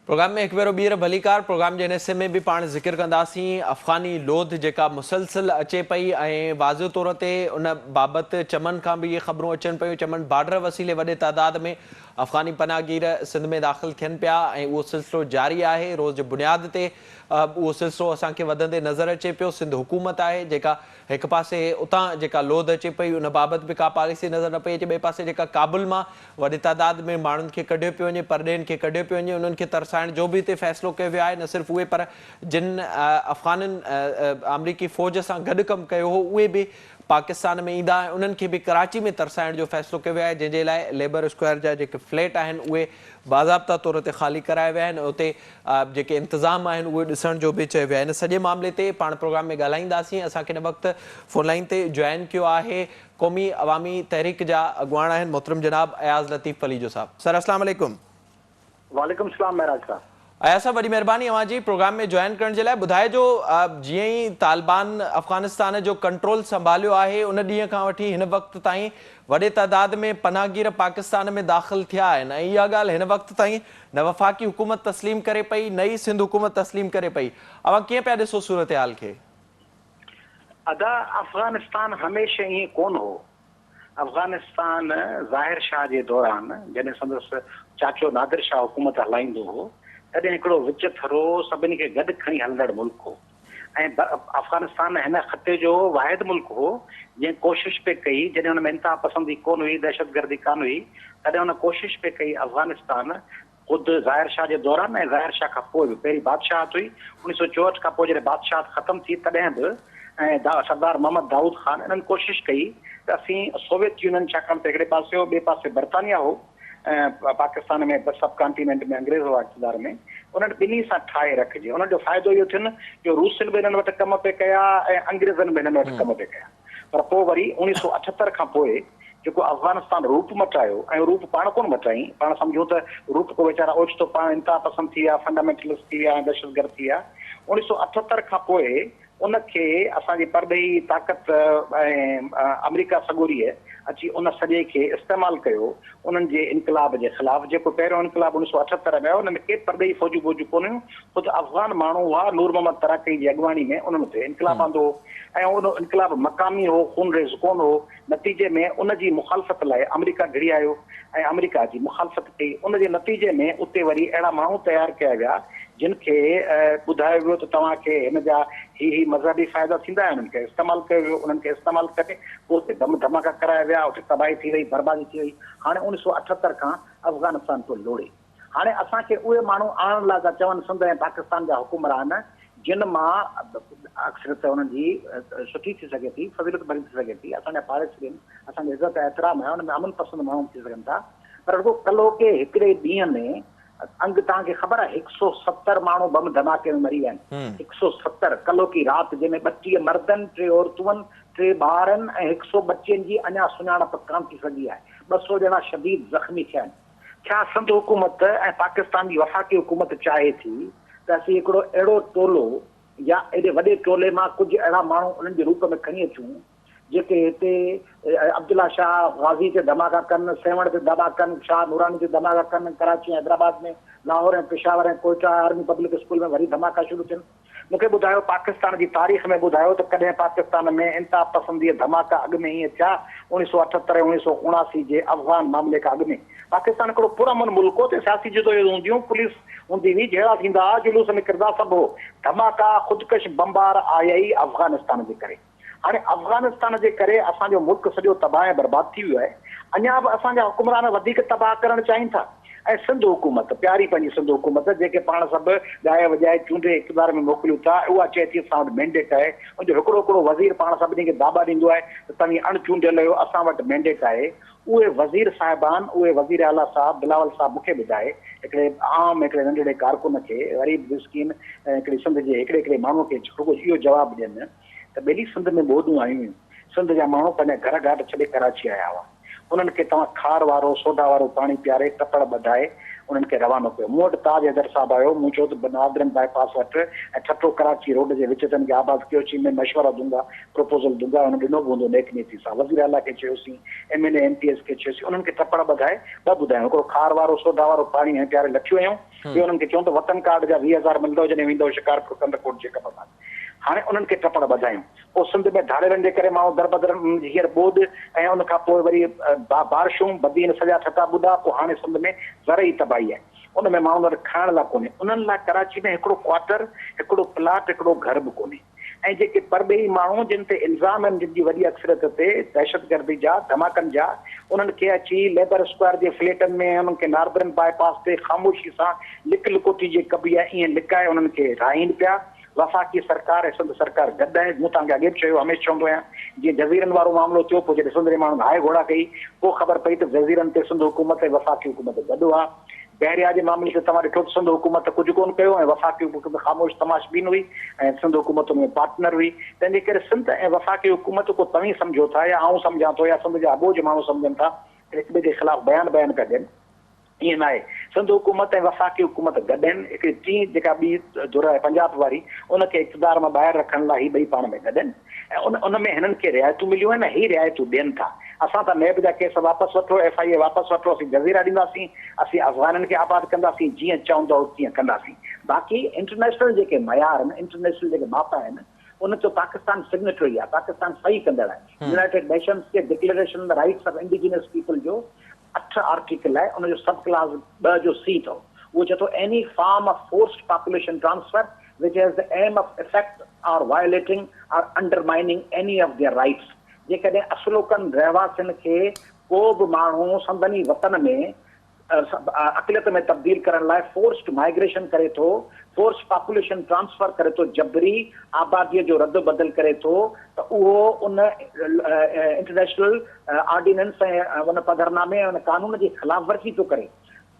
प्रोग्राम में हिकु भेरो ॿीहर भलीकार। प्रोग्राम जे हिन हिसे में बि पाण ज़िक्र कंदासीं अफ़गानी लोध जेका मुसलसिल अचे पई ऐं वाज़े तौर ते उन बाबति चमन खां बि इहे ख़बरूं अचनि पियूं। चमन बॉर्डर वसीले वॾे तइदाद में अफ़गानी पनाहगीर सिंध में दाख़िल थियनि पिया ऐं उहो सिलसिलो जारी आहे। रोज़ जी बुनियाद ते उहो सिलसिलो असांखे वधंदे नज़र अचे पियो। सिंध हुकूमत आहे जेका हिकु पासे उतां जेका लोध अचे पई उन बाबति बि का पॉलिसी नज़र न पई अचे। ॿिए पासे जेका काबुल मां वॾे तइदाद में माण्हुनि खे कढियो पियो वञे, परॾेहनि खे कढियो पियो वञे, उन्हनि खे तरसाइण जो बि हिते फ़ैसिलो कयो वियो आहे। न सिर्फ़ु उहे पर जिन अफ़गाननि अमरीकी फ़ौज सां गॾु कमु कयो हो उहे बि पाकिस्तान में ईंदा ऐं उन्हनि खे बि कराची में तरसाइण जो फ़ैसिलो कयो वियो आहे, जंहिंजे लाइ लेबर स्क्वायर जा जेके फ्लैट आहिनि उहे बाज़ाब्ता तौर ते ख़ाली कराया विया आहिनि। उते जेके इंतिज़ाम आहिनि उहे ॾिसण जो बि चयो वियो आहे। इन सॼे मामले ते पाण प्रोग्राम में ॻाल्हाईंदासीं। असांखे हिन वक़्तु फ़ोन लाइन ते जॉइन कयो आहे क़ौमी अवामी तहरीक जा अॻुवाण आहिनि मोहतरम जनाब अयाज़ लतीफ़ अली जो साहब। सर अस्सलाम वालेकुम। वालेकुम सलाम महराज साहब। अयाज़ साहब वॾी महिरबानी अवां जी प्रोग्राम में जॉइन करण जे लाइ। ॿुधाइजो जीअं ई तालिबान अफ़गानिस्तान जो कंट्रोल संभालियो आहे उन ॾींहं खां वठी हिन वक़्त ताईं वॾे तइदाद में पनाहगीर पाकिस्तान में दाख़िल थिया आहिनि ऐं इहा ॻाल्हि हिन वक़्त ताईं न वफ़ाक़ी हुकूमत तस्लीम करे पई न ई सिंध हुकूमत तस्लीम करे पई। अवां कीअं पिया ॾिसो सूरत हाल खे? अदा अफ़गानिस्तान हमेशह ईअं कोन हो। अफ़गानिस्तान ज़ाहिर शाह जे दौरान जॾहिं संदसि चाचो नादिर शाह हुकूमत हलाईंदो हो तॾहिं हिकिड़ो विच थरो सभिनी खे गॾु खणी हलंदड़ मुल्क हो ऐं अफ़गानिस्तान हिन ख़ते जो वाहिद मुल्क हो जंहिं कोशिशि पे कई जॾहिं हुन में इंतिहा पसंदी कोन हुई, दहशतगर्दी कान हुई, तॾहिं हुन कोशिशि पे कई अफ़गानिस्तान ख़ुदि ज़ाहिर शाह जे दौरान ऐं ज़ाहिर शाह खां पोइ बि पहिरीं बादशाहत हुई 1964 खां पोइ जॾहिं बादशाहत ख़तमु थी तॾहिं बि ऐं सरदार मोहम्मद दाऊद ख़ान इन्हनि कोशिशि कई त असीं सोवियत यूनियन छाकाणि त हिकिड़े पासे हो ॿिए पासे बर्तानिया हो पाकिस्तान में सब कॉन्टिनेंट में अंग्रेज़ हुआ इक़्तिदार में, उन्हनि ॿिन्ही सां ठाहे रखिजे। उन्हनि जो फ़ाइदो इहो थियुनि जो रूसियुनि बि हिननि वटि कम पे कया ऐं अंग्रेज़नि बि हिननि वटि कम पे कया। पर पोइ वरी 1978 खां पोइ जेको अफ़गानिस्तान रूप मटायो ऐं रूप पाण कोन मटाई, पाण सम्झूं त रूप को वीचारा ओचितो पाण इंतिहा पसंद थी विया, फंडामेंटलिस्ट थी विया ऐं दहशतगर्द थी विया। 1978 खां पोइ उनखे असांजी परॾेही ताक़त ऐं अमेरिका सॻोरीअ अची उन सॼे खे इस्तेमालु कयो उन्हनि जे इनकलाब जे ख़िलाफ़। जेको पहिरियों इनकलाब 1978 में आयो उन में के परदेही फ़ौजूं ॿोजूं कोन हुयूं, ख़ुदि अफ़गान माण्हू हुआ, नूर मोहम्मद तराकी जी अॻुवाणी में उन्हनि ते इनकलाब आंदो हो ऐं उन इनकलाब मक़ामी हो, खून रेज़ कोन हो। नतीजे में उन जी मुखालफ़त लाइ अमेरिका घिरी आयो ऐं अमेरिका जी मुखालफ़त कई। उन जे नतीजे में उते वरी अहिड़ा माण्हू तयारु कया विया जिन खे ॿुधायो वियो त तव्हांखे हिन जा ही मज़हबी फ़ाइदा थींदा आहिनि, उन्हनि खे इस्तेमालु कयो वियो। उन्हनि खे इस्तेमालु करे पोइ उते धम धमाका कराया विया, उते तबाही थी वई, बर्बादी थी वई। हाणे 1978 खां अफ़गानिस्तान पियो लोड़े। हाणे असांखे उहे माण्हू आणण लाइ था चवनि सिंध ऐं पाकिस्तान जा हुकुमरान जिन मां अक्सर त उन्हनि जी सुठी थी सघे थी, फज़ीलत भरी थी सघे थी, असांजा पाड़ेसरी आहिनि, असांजी इज़त एतिराम आहे, हुन में अमन पसंदि माण्हू थी सघनि था। पर रुगो कलो के हिकिड़े ॾींहं में अंग तव्हांखे ख़बर आहे 170 माण्हू बम धमाके में मरी विया आहिनि। 170 कलो की राति, जंहिंमें 32 मर्दनि, 3 औरतुनि, 3 ॿारनि ऐं 100 बच्चनि जी अञा सुञाणप कान थी सघी आहे। 200 ॼणा शदीद ज़ख़्मी थिया आहिनि। छा सिंध हुकूमत ऐं पाकिस्तान जी वफ़ाक़ी हुकूमत चाहे थी त असीं हिकिड़ो अहिड़ो टोलो या एॾे वॾे टोले मां कुझु अहिड़ा माण्हू उन्हनि जे रूप में खणी अचूं जेके हिते अब्दुल्ला शाह गाज़ी ते धमाका कनि, सेवण ते धमाका कनि, शाह नूरानी ते धमाका कनि, कराची हैदराबाद में, लाहौर ऐं पेशावर ऐं कोयटा आर्मी पब्लिक स्कूल में वरी धमाका शुरू थियनि। मूंखे ॿुधायो पाकिस्तान जी तारीख़ में ॿुधायो त कॾहिं पाकिस्तान में इंतिहा पसंदीअ धमाका अॻु में हीअं थिया 1978 ऐं 1979 जे अफ़गान मामले खां अॻु में। पाकिस्तान हिकिड़ो पुरअमन मुल्क हो, सियासी जदोजहद हूंदियूं, पुलिस हूंदी हुई, जहिड़ा थींदा हुआ, जुलूस में किरदा सभु हो। धमाका ख़ुदकश बमबार आया ई अफ़गानिस्तान जे करे। हाणे अफ़गानिस्तान जे करे असांजो मुल्क सॼो तबाह ऐं बर्बाद थी वियो आहे। अञा बि असांजा हुकुमरान वधीक तबाह करणु चाहिनि था। ऐं सिंध हुकूमत, प्यारी पंहिंजी सिंध हुकूमत जेके पाण सभु ॻाए वॼाए चूंडे इक़्तिदार में मोकिलियूं था, उहा चए थी असां वटि मैंडेट आहे। उनजो हिकिड़ो हिकिड़ो वज़ीर पाण सभिनी खे दाबा ॾींदो आहे त तव्हां अणचूंडियल आहियो, असां वटि मैंडेट आहे। उहे वज़ीर साहिबान, उहे वज़ीर आला साहब बिलावल साहब मूंखे ॿुधाए, हिकिड़े आम हिकिड़े नंढड़े कारकुन खे, ग़रीब मिस्कीन हिकिड़ी सिंध जे हिकिड़े माण्हू खे रुॻो इहो जवाबु ॾियनि त ॿेली सिंध में ॿोॾूं आयूं आहिनि। सिंध जा माण्हू पंहिंजा घर घाट छॾे कराची आया हुआ। उन्हनि खे तव्हां खार वारो सोडा वारो पाणी पीआरे टपड़ ॿधाए उन्हनि खे रवानो कयो। मूं वटि ताज हैदर साहब आयो, मूं चयो त नादरन बाईपास वटि ऐं ठठो कराची रोड जे विच ते आबाद कयो। चई में मशवरा दूंगा, प्रपोजल दूंगा, हुन ॾिनो बि हूंदो नेक नीति सां। वज़ीर आला खे चयोसीं, MLA MPS खे चयोसीं, उन्हनि खे टपड़ ॿधाए ॿ ॿुधायूं, हिकिड़ो खार वारो सोडा वारो पाणी ऐं पीआरे लथियूं आहियूं। ॿियो उन्हनि खे चयूं त वतन कार्ड जा 20,000 मिलंदव जॾहिं वेंदव शिकारपुर कंदकोट जे कम सां। हाणे उन्हनि खे टपड़ ॿधायूं। पोइ सिंध में ढालेरनि जे करे माण्हू दरबदर हींअर ॿोॾ ऐं उन खां पोइ वरी बारिशूं बदीन सॼा ठटा ॿुॾा। पोइ हाणे सिंध में ज़रई तबाही आहे। उन में माण्हुनि वटि खाइण लाइ कोन्हे। उन्हनि लाइ कराची में हिकिड़ो क्वार्टर, हिकिड़ो प्लाट, हिकिड़ो घर बि कोन्हे। ऐं जेके परॿेही माण्हू जिन ते इल्ज़ाम आहिनि, जिन जी वॾी अक्सरियत ते दहशतगर्दी जा, धमाकनि जा, उन्हनि खे अची लेबर स्क्वायर जे फ्लैटनि में, उन्हनि खे नारदरन बाईपास ते ख़ामोशी सां लिक लिकोटी जे कबी आहे ईअं लिकाए उन्हनि खे राहीनि पिया। वफ़ाक़ी सरकार ऐं सिंध सरकार गॾु आहे। मूं तव्हांखे अॻे बि चयो, हमेशह चवंदो आहियां, जीअं जज़ीरनि वारो मामिलो थियो, पोइ जॾहिं सिंध जे माण्हुनि हाय घोड़ा कई, पोइ ख़बर पई त जज़ीरनि ते सिंध हुकूमत ऐं वफ़ाक़ी हुकूमत गॾु आहे। बहरिया जे मामले ते तव्हां ॾिठो त सिंध हुकूमत कुझु कोन कयो ऐं वफ़ाक़ी हुकूमत ख़ामोश तमाशबीन हुई ऐं सिंध हुकूमत हुन में पार्टनर हुई। तंहिंजे करे सिंध ऐं वफ़ाक़ी हुकूमत को तव्हीं सम्झो था या आऊं सम्झां थो या सिंध जा अबोज माण्हू सम्झनि था, हिक ॿिए जे ख़िलाफ़ बयान पिया ॾियनि। ईअं न आहे। सिंध हुकूमत ऐं वफ़ाक़ी हुकूमत गॾु आहिनि। हिकिड़ी टी जेका ॿी धुर आहे पंजाब वारी, उनखे इक़्तिदार मां ॿाहिरि रखण लाइ ही ॿई पाण में गॾु आहिनि। ऐं उन में हिननि खे रिआयतूं मिलियूं आहिनि, ही रिआयतूं ॾियनि था। असां त नैब जा केस वापसि वठो, FIA वापसि वठो, असीं जज़ीरा ॾींदासीं, असीं अफ़गाननि खे आबाद कंदासीं, जीअं चवंदो तीअं कंदासीं। बाक़ी इंटरनेशनल जेके मयार आहिनि, इंटरनेशनल जेके माप आहिनि, उन जो पाकिस्तान सिग्नेटरी आहे, पाकिस्तान सही कंदड़ आहे। यूनाइटेड नेशंस जे declaration the rights of indigenous people जो 8 आर्टिकल आहे, उनजो सब क्लास 2 जो C अथव। उहो चए थो any form of forced population transfer which has the aim of effect or violating or undermining any of their rights। जेकॾहिं असलोकन रहवासियुनि खे को बि माण्हू संदनी वतन में अक़लियत में तब्दील करण लाइ फोर्स्ड माइग्रेशन करे थो, फोर्स पॉपुलेशन ट्रांसफर करे थो, जबरी आबादीअ जो रद्द बदल करे थो, त उहो उन इंटरनेशनल ऑर्डिनेंस ऐं उन पधरनामे उन कानून जी ख़िलाफ़ वर्जी थो करे।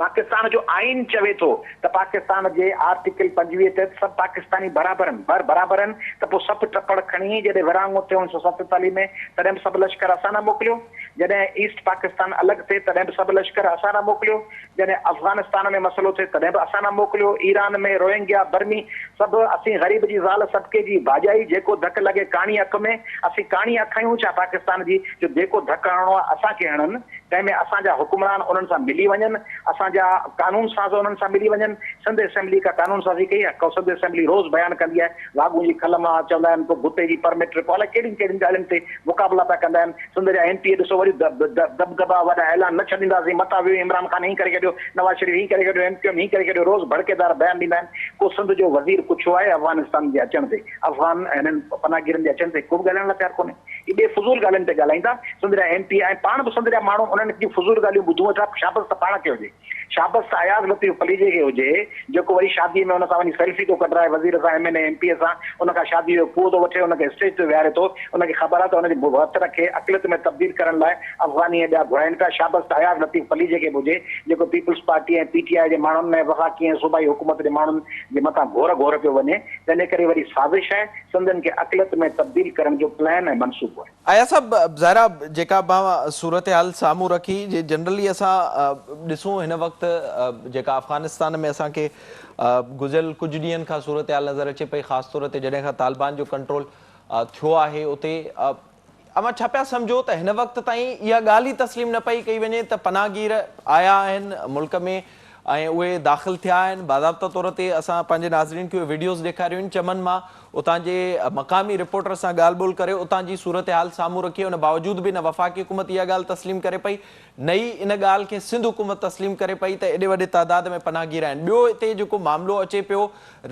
पाकिस्तान जो आइन चवे थो त पाकिस्तान जे आर्टिकल 25 तहत सभु पाकिस्तानी बराबर आहिनि त पोइ सभु टपड़ खणी जॾहिं विरहाङो थियो 1947 में तॾहिं बि सभु लश्कर असां न मोकिलियो, जॾहिं ईस्ट पाकिस्तान अलॻि थिए तॾहिं बि सभु लश्कर असां न मोकिलियो, जॾहिं अफ़गानिस्तान में मसइलो थिए तॾहिं बि असां न मोकिलियो, ईरान में रोहिंग्या बर्मी सभु असीं ग़रीब जी ज़ाल सदके जी भाॼाई जेको धक लॻे काणी अख में असीं काणी अख आहियूं छा पाकिस्तान जी जो जेको धक हणणो आहे असांखे हणनि, तंहिंमें असांजा हुकुमरान उन्हनि सां मिली वञनि, असांजा कानून साज़ उन्हनि सां मिली वञनि। सिंध असेंबली का कानून साज़ी कई आहे, सिंध असेंबली रोज़ बयानु कंदी आहे, वागू जी खल मां चवंदा आहिनि पोइ गुते जी परमिट रिपोर्ट अलाए कहिड़ियुनि कहिड़ियुनि ॻाल्हियुनि ते मुक़ाबला पिया कंदा आहिनि। सिंध जा MP ॾिसो वरी दबदबा वॾा ऐलान न छॾींदासीं, मथां वियो इमरान ख़ान हीअं करे छॾियो, नवाज़ शरीफ़ हीअं करे छॾियो, MQM हीअं करे छॾियो, रोज़ भड़केदार बयानु ॾींदा आहिनि। को सिंध जो वज़ीर पुछियो आहे अफ़गानिस्तान जे अचण ते, अफ़गान हिननि पनाहगीरनि जे अचण ते को बि ॻाल्हाइण लाइ तयारु कोन्हे, इहे बेफ़ुज़ूल ॻाल्हियुनि ते ॻाल्हाईंदा। सिंध जा MP ऐं पाण बि सिंध जा माण्हू उन्हनि जी फुज़ूल ॻाल्हियूं ॿुधूं था, शाबस त पाण खे हुजे, शाबस त अयाज़ लतीफ़ फलीजे खे हुजे जेको वरी शादीअ में हुन सां वञी सेल्फी थो कढाए वज़ीर सां MNA MP सां, उनखां शादी जो पूरो थो वठे, उनखे स्टेज ते विहारे थो, उनखे ख़बर आहे त उनजे वतन खे अक़लियत में तब्दील करण लाइ अफ़गानी ॿिया घुराइनि पिया। शाबस त अयाज़ लतीफ़ फलीजे खे हुजे जेको पीपल्स पार्टी ऐं PTI जे माण्हुनि ऐं वफ़ाक़ी ऐं सूबाई हुकूमत जे माण्हुनि जे मथां घोर पियो वञे, तंहिंजे करे वरी साज़िश आहे सिंधियुनि खे अक़लियत में तब्दील करण जो प्लान ऐं मनसूबो आहे। आया साहब ज़ाहिरा जेका मां सूरत हाल साम्हूं रखी जे जनरली असां ॾिसूं हिन वक़्तु जेका अफ़गानिस्तान में असांखे गुज़िरियल कुझु ॾींहंनि खां सूरत हाल नज़र अचे पई, ख़ासि तौर ते जॾहिं खां तालिबान जो कंट्रोल थियो आहे उते अमां छा पिया सम्झो त हिन वक़्त ताईं इहा ॻाल्हि ई तस्लीम न पई कई वञे त पनाहगीर आया आहिनि मुल्क में ऐं उहे दाख़िल थिया आहिनि। बाज़ाब्ता तौर ते असां पंहिंजे नाज़रीन खे वीडियोज़ ॾेखारियूं आहिनि, चमन मां उतां जे मक़ामी रिपोर्टर सां ॻाल्हि ॿोल करे उतां जी सूरत हाल साम्हूं रखी, उन बावजूदि बि न वफ़ाक़ी हुकूमत इहा ॻाल्हि तस्लीम करे पई, नई इन ॻाल्हि खे सिंध हुकूमत तस्लीम करे पई त एॾे वॾे तइदाद में पनाहगीर आहिनि। ॿियो हिते जेको मामिलो अचे पियो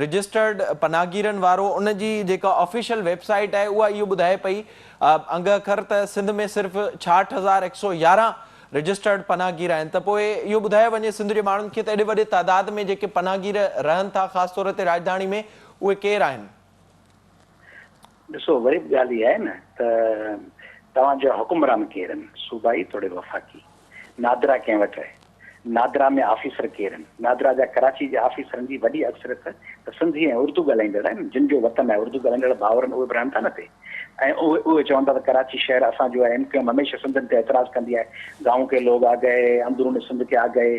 रजिस्टर्ड पनाहगीरनि वारो, उन जी जेका ऑफिशियल वेबसाइट आहे उहा इहो ॿुधाए पई अंग अखर त सिंध में सिर्फ़ु 66,111 रजिस्टर्ड पनाहगीर आहिनि। त पोइ इहो ॿुधायो वञे सिंध जे माण्हुनि खे त एॾे वॾे तइदाद में जेके पनाहगीर रहनि था ख़ासि तौर ते राजधानी में उहे केरु आहिनि? ॾिसो वरी बि ॻाल्हि इहा आहे न त तव्हांजा हुकुमरान केरु आहिनि, सूबाई थोरे वफ़ाक़ी, नादरा कंहिं वटि आहे, नादरा में ऑफिसर केरु आहिनि, नादरा जा कराची जे ऑफिसरनि जी वॾी अक्सरियत त सिंधी ऐं उर्दू ॻाल्हाईंदड़ आहिनि, जिन जो वतन आहे उर्दू ॻाल्हाईंदड़ भाउर उहे बि रहनि था न ते, ऐं उहे चवंदा त कराची शहर असांजो आहे। MQM हमेशह सिंधियुनि ते एतिराज़ कंदी आहे, गांव के लोग आ गए, अंदरूनी सिंध के आ गए,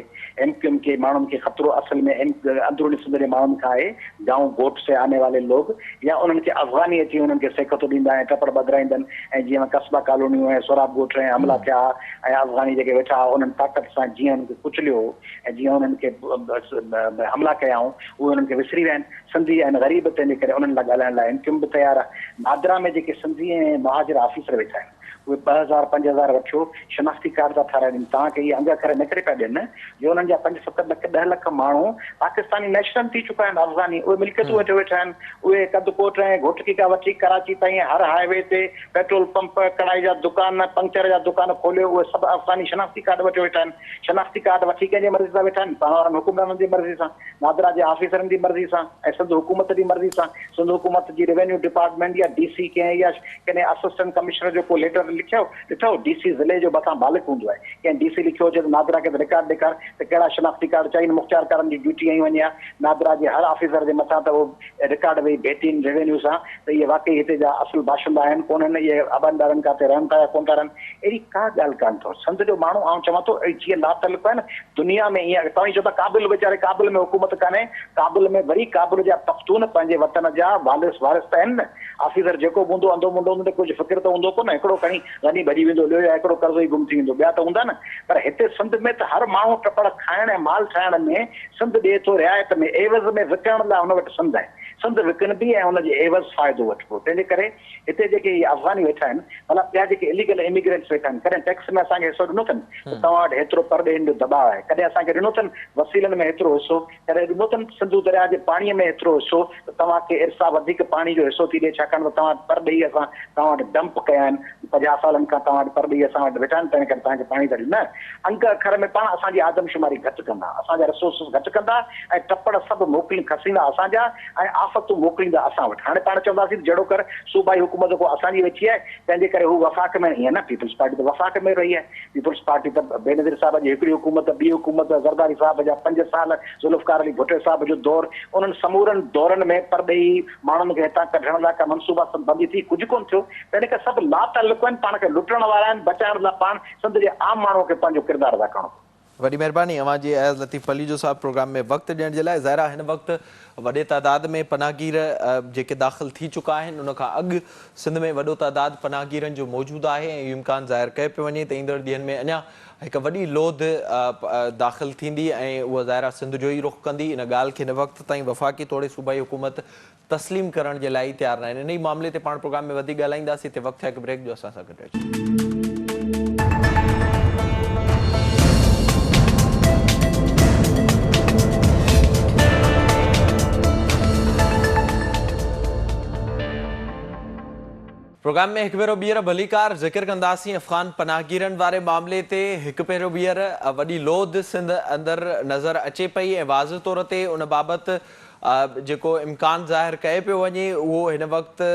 MQM के माण्हुनि खे ख़तरो असल में अंदरूनी सिंध जे माण्हुनि खां आहे, गांव गोट से आने वाले लोग, या उन्हनि खे अफ़गानी अची उन्हनि खे सेखतो ॾींदा ऐं टपड़ बदिराईंदा आहिनि, ऐं जीअं कस्बा कॉलोनियूं ऐं सोराब ॻोठ ऐं हमला थिया ऐं अफ़गानी जेके वेठा उन्हनि ताक़त सां जीअं उन्हनि खे कुचलियो ऐं जीअं उन्हनि खे हमला कयाऊं उहे उन्हनि खे विसरी विया आहिनि। सिंधी आहिनि ग़रीब, तंहिंजे करे उन्हनि लाइ ॻाल्हाइण लाइ MQM बि तयारु आहे। नादरा में जेके सिंधी ऐं महाजर ऑफिसर वेठा आहिनि उहे 2,000 5,000 वठियो शनाख़्ती कार्ड था ठाराइनि, तव्हांखे इहे अंग अखर न करे पिया ॾियनि जो हुननि जा 5-7 लख 10 लख माण्हू पाकिस्तानी नेशनल थी चुका आहिनि, अफ़गानी उहे मिल्कियतूं वेठे वेठा आहिनि, उहे कदकोट ऐं घोटकी खां वठी कराची ताईं हर हाईवे ते पेट्रोल पंप, कढ़ाई जा दुकान, पंक्चर जा दुकान खोलियो, उहे सभु अफ़गानी शनाख़्ती कार्ड वठी वेठा आहिनि। शनाख़्ती कार्ड वठी कंहिंजे मर्ज़ी सां वेठा आहिनि, पाण वारनि हुकुमराननि जी मर्ज़ी सां, नादरा जे ऑफिसरनि जी मर्ज़ी सां ऐं सिंध हुकूमत जी मर्ज़ी सां। सिंध हुकूमत जी रेवेन्यू डिपार्टमेंट या DC कंहिं या कंहिं असिस्टेंट कमिश्नर जो को लेटर लिखियो ॾिठो, DC ज़िले जो मथां मालिक हूंदो आहे, कंहिं DC लिखियो हुजे त नादरा खे रिकार्ड ॾेखार त कहिड़ा शनाख़्ती कार्ड चाहिनि, मुख़्तियार कारनि जी ड्यूटी आई वञे आहे नादरा जे हर ऑफिसर जे मथां त उहो रिकार्ड वेही भेटीनि रेवेन्यू सां त इहे वाकई हिते जा असुल बाशिंदा आहिनि कोन्हनि, इहे आबादारनि किथे रहनि था या कोन था रहनि, अहिड़ी का ॻाल्हि कान अथव। सिंध जो माण्हू आउं चवां थो जीअं लातलुक आहे न दुनिया में, ईअं तव्हां चओ था काबिल वीचारे काबिल में हुकूमत कान्हे, काबिल में वरी काबिल जा पख्तून पंहिंजे वतन जा वारिस त आहिनि न, ऑफिसर जेको बि हूंदो अंदो मुंडो हूंदो कुझु फ़िक्र त हूंदो कोन, हिकिड़ो खणी वञी भॼी वेंदो, ॿियो या हिकिड़ो कर्ज़ो ई गुम थी वेंदो, ॿिया त हूंदा न। पर हिते सिंध में त हर माण्हू टपड़ खाइण ऐं माल ठाहिण में सिंध ॾिए थो रिआयत में, एवज़ में विकिणण लाइ हुन वटि सिंध आहे, सिंध विकिणबी ऐं हुनजे एवज़ फ़ाइदो वठिबो। तंहिंजे करे हिते जेके अफ़गानी वेठा आहिनि, मतिलबु ॿिया जेके इलीगल इमिग्रेंट्स वेठा आहिनि, कॾहिं टैक्स में असांखे हिसो ॾिनो अथनि त तव्हां वटि हेतिरो परॾे जो दॿाउ आहे, कॾहिं असांखे ॾिनो अथनि वसीलनि में हेतिरो हिसो, कॾहिं ॾिनो अथनि सिंधु दरिया जे पाणीअ में हेतिरो हिसो त तव्हांखे इर्सा वधीक पाणी जो हिसो थी ॾिए, छाकाणि त तव्हां परॾेही असां तव्हां वटि डंप कया आहिनि, 50 सालनि खां तव्हां वटि परॾेही असां वटि वेठा आहिनि, तंहिं करे तव्हांखे पाणी त न। अंग अखर में पाण असांजी आदमशुमारी घटि कंदा, असांजा रिसोर्सिस घटि कंदा ऐं टपड़ सभु मोकिली खसींदा असांजा, ऐं आफ़तूं मोकिलींदा असां वटि। हाणे पाण चवंदासीं जहिड़ो कर सूबाई हुकूमत को असांजी वेठी आहे, तंहिंजे करे हू वफ़ाक़ में, ईअं न, पीपल्स पार्टी त वफ़ाक़ में रही आहे। पीपल्स पार्टी त बेनज़ीर साहब जी हिकिड़ी हुकूमत, ॿी हुकूमत ज़रदारी साहब जा 5 साल, ज़ुल्फ़कार अली भुट्टो साहब जो दौर, उन्हनि समूरनि दौरनि में परॾेही माण्हुनि खे हितां कढण लाइ का मनसूबा बंदी थी, कुझु कोन थियो। तंहिं करे सभु लातालुक आहिनि, पाण खे लुटण वारा आहिनि, बचाइण लाइ पाण सिंध जे आम माण्हूअ खे पंहिंजो किरदारु अदा करणो। वॾी महिरबानी अवांजी अयाज़ लतीफ़ अली जो साहब प्रोग्राम में वक़्तु ॾियण जे लाइ। ज़ाहिरा हिन वक़्तु वॾे तादाद में पनाहगीर जेके दाख़िल थी चुका आहिनि, उन खां अॻु सिंध में वॾो तादाद पनाहगीरनि जो मौजूदु आहे ऐं इहो इम्कान ज़ाहिर कयो पियो वञे त ईंदड़ ॾींहंनि में अञा हिकु वॾी लोध दाख़िल थींदी ऐं उहा ज़ाहिरा सिंध जो ई रुख़ कंदी। इन ॻाल्हि खे हिन वक़्त ताईं वफ़ाक़ी तौरु सूबाई हुकूमत तस्लीम करण जे लाइ तयारु न आहिनि। इन ई मामले ते पाण प्रोग्राम में वधीक ॻाल्हाईंदासीं। हिते वक़्तु आहे हिकु ब्रेक जो, असां सां गॾु अचो। प्रोग्राम में हिकु भेरो ॿीहर भलीकार ज़िक्र कंदासीं अफ़गान पनाहगीरनि वारे मामले ते। हिकु भेरो ॿीहर वॾी लोध सिंध अंदरि नज़र अचे पई ऐं वाज़ तौर ते उन बाबति जेको इम्कान ज़ाहिर कयो पियो वञे उहो हिन वक़्तु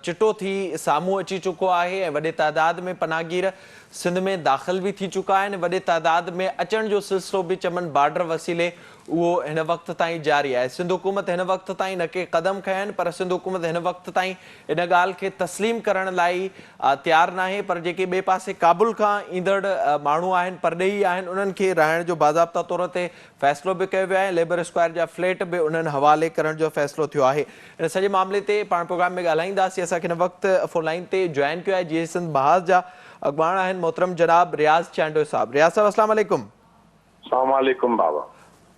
चिटो थी साम्हूं अची चुको आहे ऐं वॾे तादाद में पनाहगीर सिंध में दाख़िल बि थी चुका आहिनि। वॾे तादाद में अचण जो सिलसिलो बि चमन बॉर्डर वसीले उहो हिन वक़्त ताईं जारी आहे। सिंध हुकूमत हिन वक़्त ताईं न के क़दम खया आहिनि, पर सिंध हुकूमत हिन वक़्त ताईं इन ॻाल्हि खे तस्लीम करण लाइ तयारु न आहे। पर जेके ॿिए पासे काबुल खां ईंदड़ माण्हू आहिनि, परॾेही आहिनि, उन्हनि खे रहण जो बाज़ाब्ता तौर ते फ़ैसिलो बि कयो वियो आहे। लेबर स्क्वायर जा फ्लैट बि उन्हनि हवाले करण जो फ़ैसिलो थियो आहे। इन सॼे मामले ते पाण प्रोग्राम में ॻाल्हाईंदासीं। असांखे हिन वक़्तु फ़ोन लाइन ते जॉइन कयो आहे जीअं सिंध बहाज़ जा अॻवान आहिनि मोहतरम जनाब रियाज़ चांडो साहब। रियाज़ साहब अस्सलाम वालेकुम। अस्सलाम वालेकुम बाबा।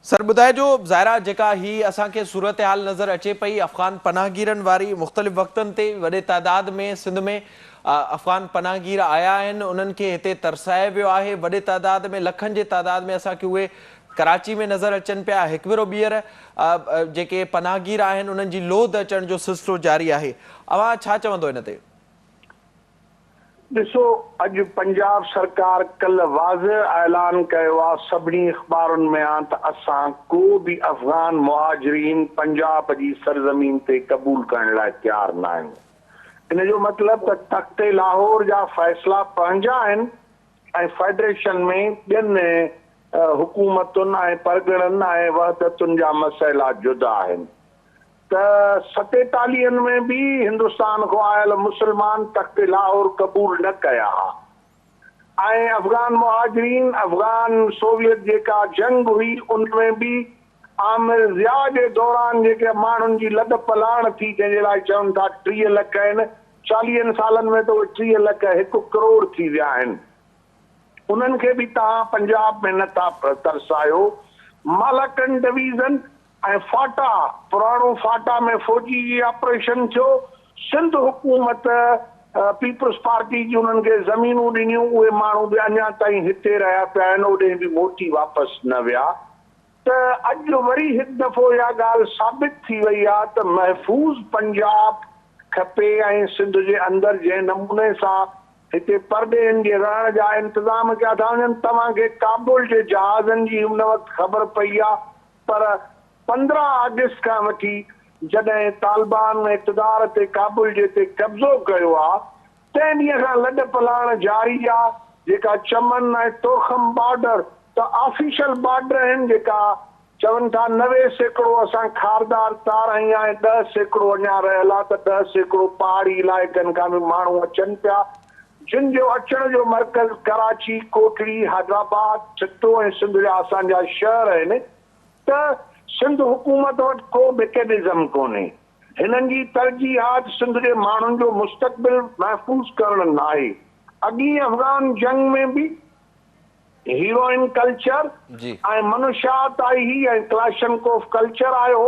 सर ॿुधाइजो, ज़ाहिरा जेका ही असांखे सूरत हाल नज़र अचे पई अफ़गान पनाहगीरनि वारी, मुख़्तलिफ़ वक़्तनि ते वॾे तादाद में सिंध में अफ़गान पनाहगीर आया आहिनि, उन्हनि खे हिते तरसायो वियो आहे। वॾे तादाद में लखनि जे तादाद में असांखे उहे कराची में नज़र अचनि पिया। हिकु भेरो ॿीहर जेके पनाहगीर आहिनि उन्हनि जी लोध अचण जो सिलसिलो जारी आहे। अवां छा चवंदो हिन ते? ॾिसो, अॼु पंजाब सरकार कल्ह वाज़े ऐलान कयो आहे सभिनी अख़बारुनि में आहे त असां को बि अफ़गान मुहाजिरीन पंजाब जी सरज़मीन ते क़बूल करण लाइ तयारु न आहियूं। इन जो मतिलबु त तख़्ते लाहौर जा फ़ैसिला पंहिंजा आहिनि ऐं फेडरेशन में ॿियनि हुकूमतुनि ऐं परगिणनि ऐं वहदतुनि जा मसइला जुदा आहिनि। त 47 में भी हिंदुस्तान को आयल मुसलमान तख्ते लाहौर कबूल न कया। ऐं अफ़गान मुहाजिरीन, अफ़गान सोवियत जेका जंग हुई उनमें भी आमिर ज़िया जे दौरान जेके माण्हुनि जी लद पलाण थी, जंहिंजे लाइ चवनि था 30 लख आहिनि, 40 सालनि में त उहे 30 लख 1 करोड़ थी विया आहिनि। उन्हनि खे बि तव्हां पंजाब में नथा तरसायो। मालाकंड डिवीज़न ऐं फाटा, पुराणो फाटा में फौजी जी ऑपरेशन थियो। सिंध हुकूमत पीपल्स पार्टी जी उन्हनि खे ज़मीनूं ॾिनियूं, उहे माण्हू बि अञा ताईं हिते रहिया पिया आहिनि, ओॾे बि मोटी वापसि न विया। त अॼु वरी हिकु दफ़ो इहा ॻाल्हि साबित थी वई आहे त महफ़ूज़ पंजाब खपे ऐं सिंध जे अंदरि जंहिं नमूने सां हिते परॾेहनि जे रहण जा इंतज़ाम कया था वञनि। तव्हांखे काबुल जे जहाज़नि जी हुन वक़्तु ख़बर पई आहे, पर 15 अगस्त खां वठी जॾहिं तालिबान इक़्तिदार ते काबुल जे ते कब्ज़ो कयो आहे, तंहिं ॾींहं खां लॾ पलाण जारी आहे। जेका चमन ऐं तोखम बॉर्डर त ऑफिशियल बॉर्डर आहिनि, जेका चवनि था 90% असां खारदार तार आहियूं ऐं 10% अञा रहियल आहे, त 10% पहाड़ी इलाइक़नि खां बि माण्हू अचनि पिया, जिन जो अचण जो मर्कज़ कराची, कोटड़ी, हैदराबाद, चिट्टो ऐं सिंध जा असांजा शहर आहिनि। त सिंध हुकूमत वटि को मैकेनिज़म कोन्हे। हिननि जी तरजीहात सिंध जे माण्हुनि जो मुस्तक़बिल महफ़ूज़ करण न आहे। अॻी अफ़गान जंग में भी हीरोइन कल्चर ऐं मनुष्यात आई ही ऐं क्लाशनकोफ कल्चर आयो।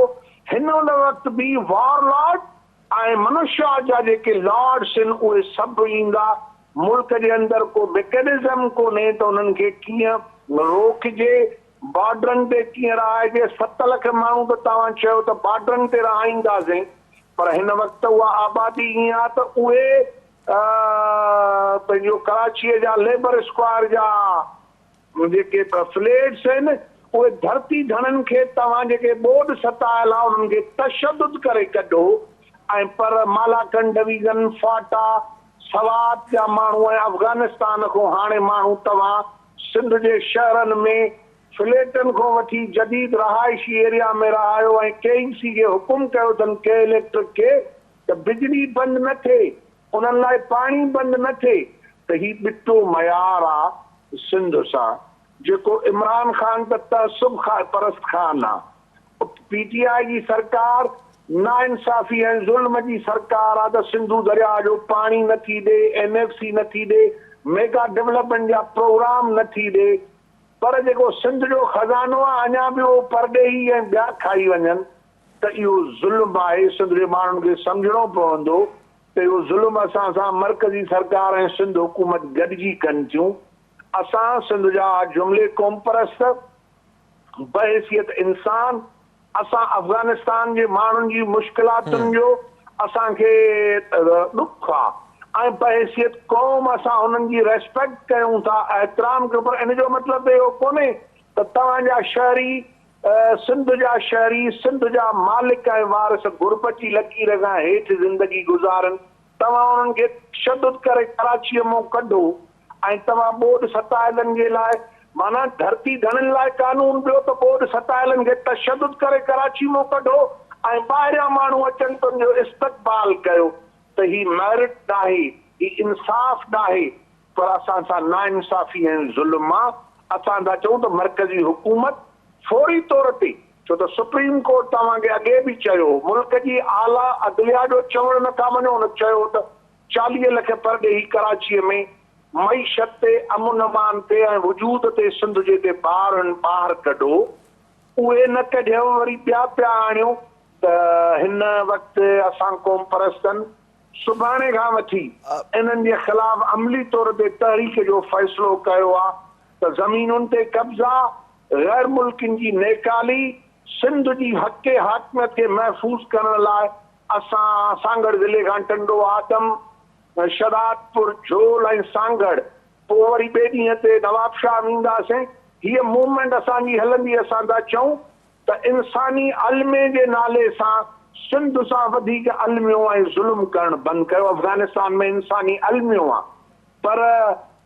हिन वक़्तु भी वॉरलॉर्ड ऐं मनुष्यात जा जेके लॉर्ड्स आहिनि उहे सभु ईंदा। मुल्क जे अंदरि को मैकेनिज़म कोन्हे त उन्हनि खे कीअं रोकजे, बॉर्डरनि ते कीअं रहाइजे। 7 लख माण्हू त तव्हां चयो त बॉर्डरनि ते रहाईंदासीं, पर हिन वक़्तु उहा आबादी ईअं आहे त उहे पंहिंजो कराचीअ जा लेबर स्क्वायर जा जेके फ्लैट्स आहिनि उहे धरती धणनि खे तव्हां जेके ॿोॾि सतायल आहे उन्हनि खे तशदुद करे कढो ऐं पर मालाकंड डिवीज़न फाटा सवात जा माण्हू ऐं अफ़गानिस्तान खां हाणे माण्हू तव्हां सिंध जे शहरनि में फ्लैटनि खां वठी जदीद रहाइशी एरिया में रहायो ऐं KEC खे हुकुम कयो अथनि के इलेक्ट्रिक खे त बिजली बंदि न थिए, उन्हनि लाइ पाणी बंदि न थिए, त ही ॿिटो मयार आहे सिंध सां जेको इमरान ख़ान त तअसुब परस्त ख़ान आहे। PTI जी सरकार नाइंसाफ़ी ऐं ज़ुल्म जी सरकार आहे त सिंधु दरिया जो पाणी नथी ॾे, NFC नथी ॾे, मेगा डेवलपमेंट जा प्रोग्राम नथी ॾे, पर जेको सिंध जो खज़ानो आहे अञा बि उहो परॾेही ऐं ॿिया खाई वञनि त इहो ज़ुल्म आहे। सिंध जे माण्हुनि खे सम्झणो पवंदो त इहो ज़ुल्म असां सां मर्कज़ी सरकार ऐं सिंध हुकूमत गॾिजी कनि थियूं। असां सिंध जा जुमिले क़ौम परस्त बहैसियत इंसान असां अफ़गानिस्तान जे माण्हुनि जी मुश्किलातुनि जो असांखे ॾुख आहे ऐं बहैसियत क़ौम असां हुननि जी रेस्पेक्ट कयूं था, एतिराम कयूं, पर इन जो मतिलबु इहो कोन्हे त तव्हांजा शहरी सिंध जा शहरी सिंध जा मालिक ऐं वारिस गुरबती लकीर खां हेठि ज़िंदगी गुज़ारनि। तव्हां उन्हनि खे तशदुद करे कराचीअ मां कढो ऐं तव्हां ॿोॾि सतायलनि जे लाइ माना धरती धणनि लाइ कानून ॿियो त ॿोॾि सतायलनि खे तशदुद करे कराची मां कढो ऐं ॿाहिरियां माण्हू अचनि त उनजो इस्तक़बाल कयो त ही मेरिट नाहे, ही इंसाफ़ नाहे, पर असां सां नाइंसाफ़ी ऐं ज़ुल्म आहे। असां था चऊं त मर्कज़ी हुकूमत फौरी तौर ते, छो त सुप्रीम कोर्ट तव्हांखे अॻे बि चयो, मुल्क जी आला अदलिया जो चवणु नथा मञो, हुन चयो त 40 लख परॾेही कराचीअ में मईशत ते अमन अमान ते ऐं वजूद ते सिंध जे ते ॿाहिरि कढो, उहे न कढियो वरी ॿिया पिया आणियो त हिन वक़्तु असां क़ौम परस्तनि सुभाणे खां वठी इन्हनि जे ख़िलाफ़ अमली तौर ते तहरीक जो फ़ैसिलो कयो आहे त ज़मीनुनि ते कब्ज़ा, गैर मुल्किन जी नेकाली, सिंध जी हक़ हाकमियत खे महफ़ूज़ करण लाइ असां सांगड़ ज़िले खां टंडो आदम शदातपुर झोल ऐं सांगड़ पोइ वरी ॿिए ॾींहं ते नवाबशाह ईंदासीं। हीअ मूवमेंट असांजी हलंदी। असां था चऊं त इंसानी अलमे जे नाले सां सिंध सां वधीक अलमियो ऐं ज़ुल्म करणु बंदि कयो। अफ़गानिस्तान में इंसानी अलमियो आहे, पर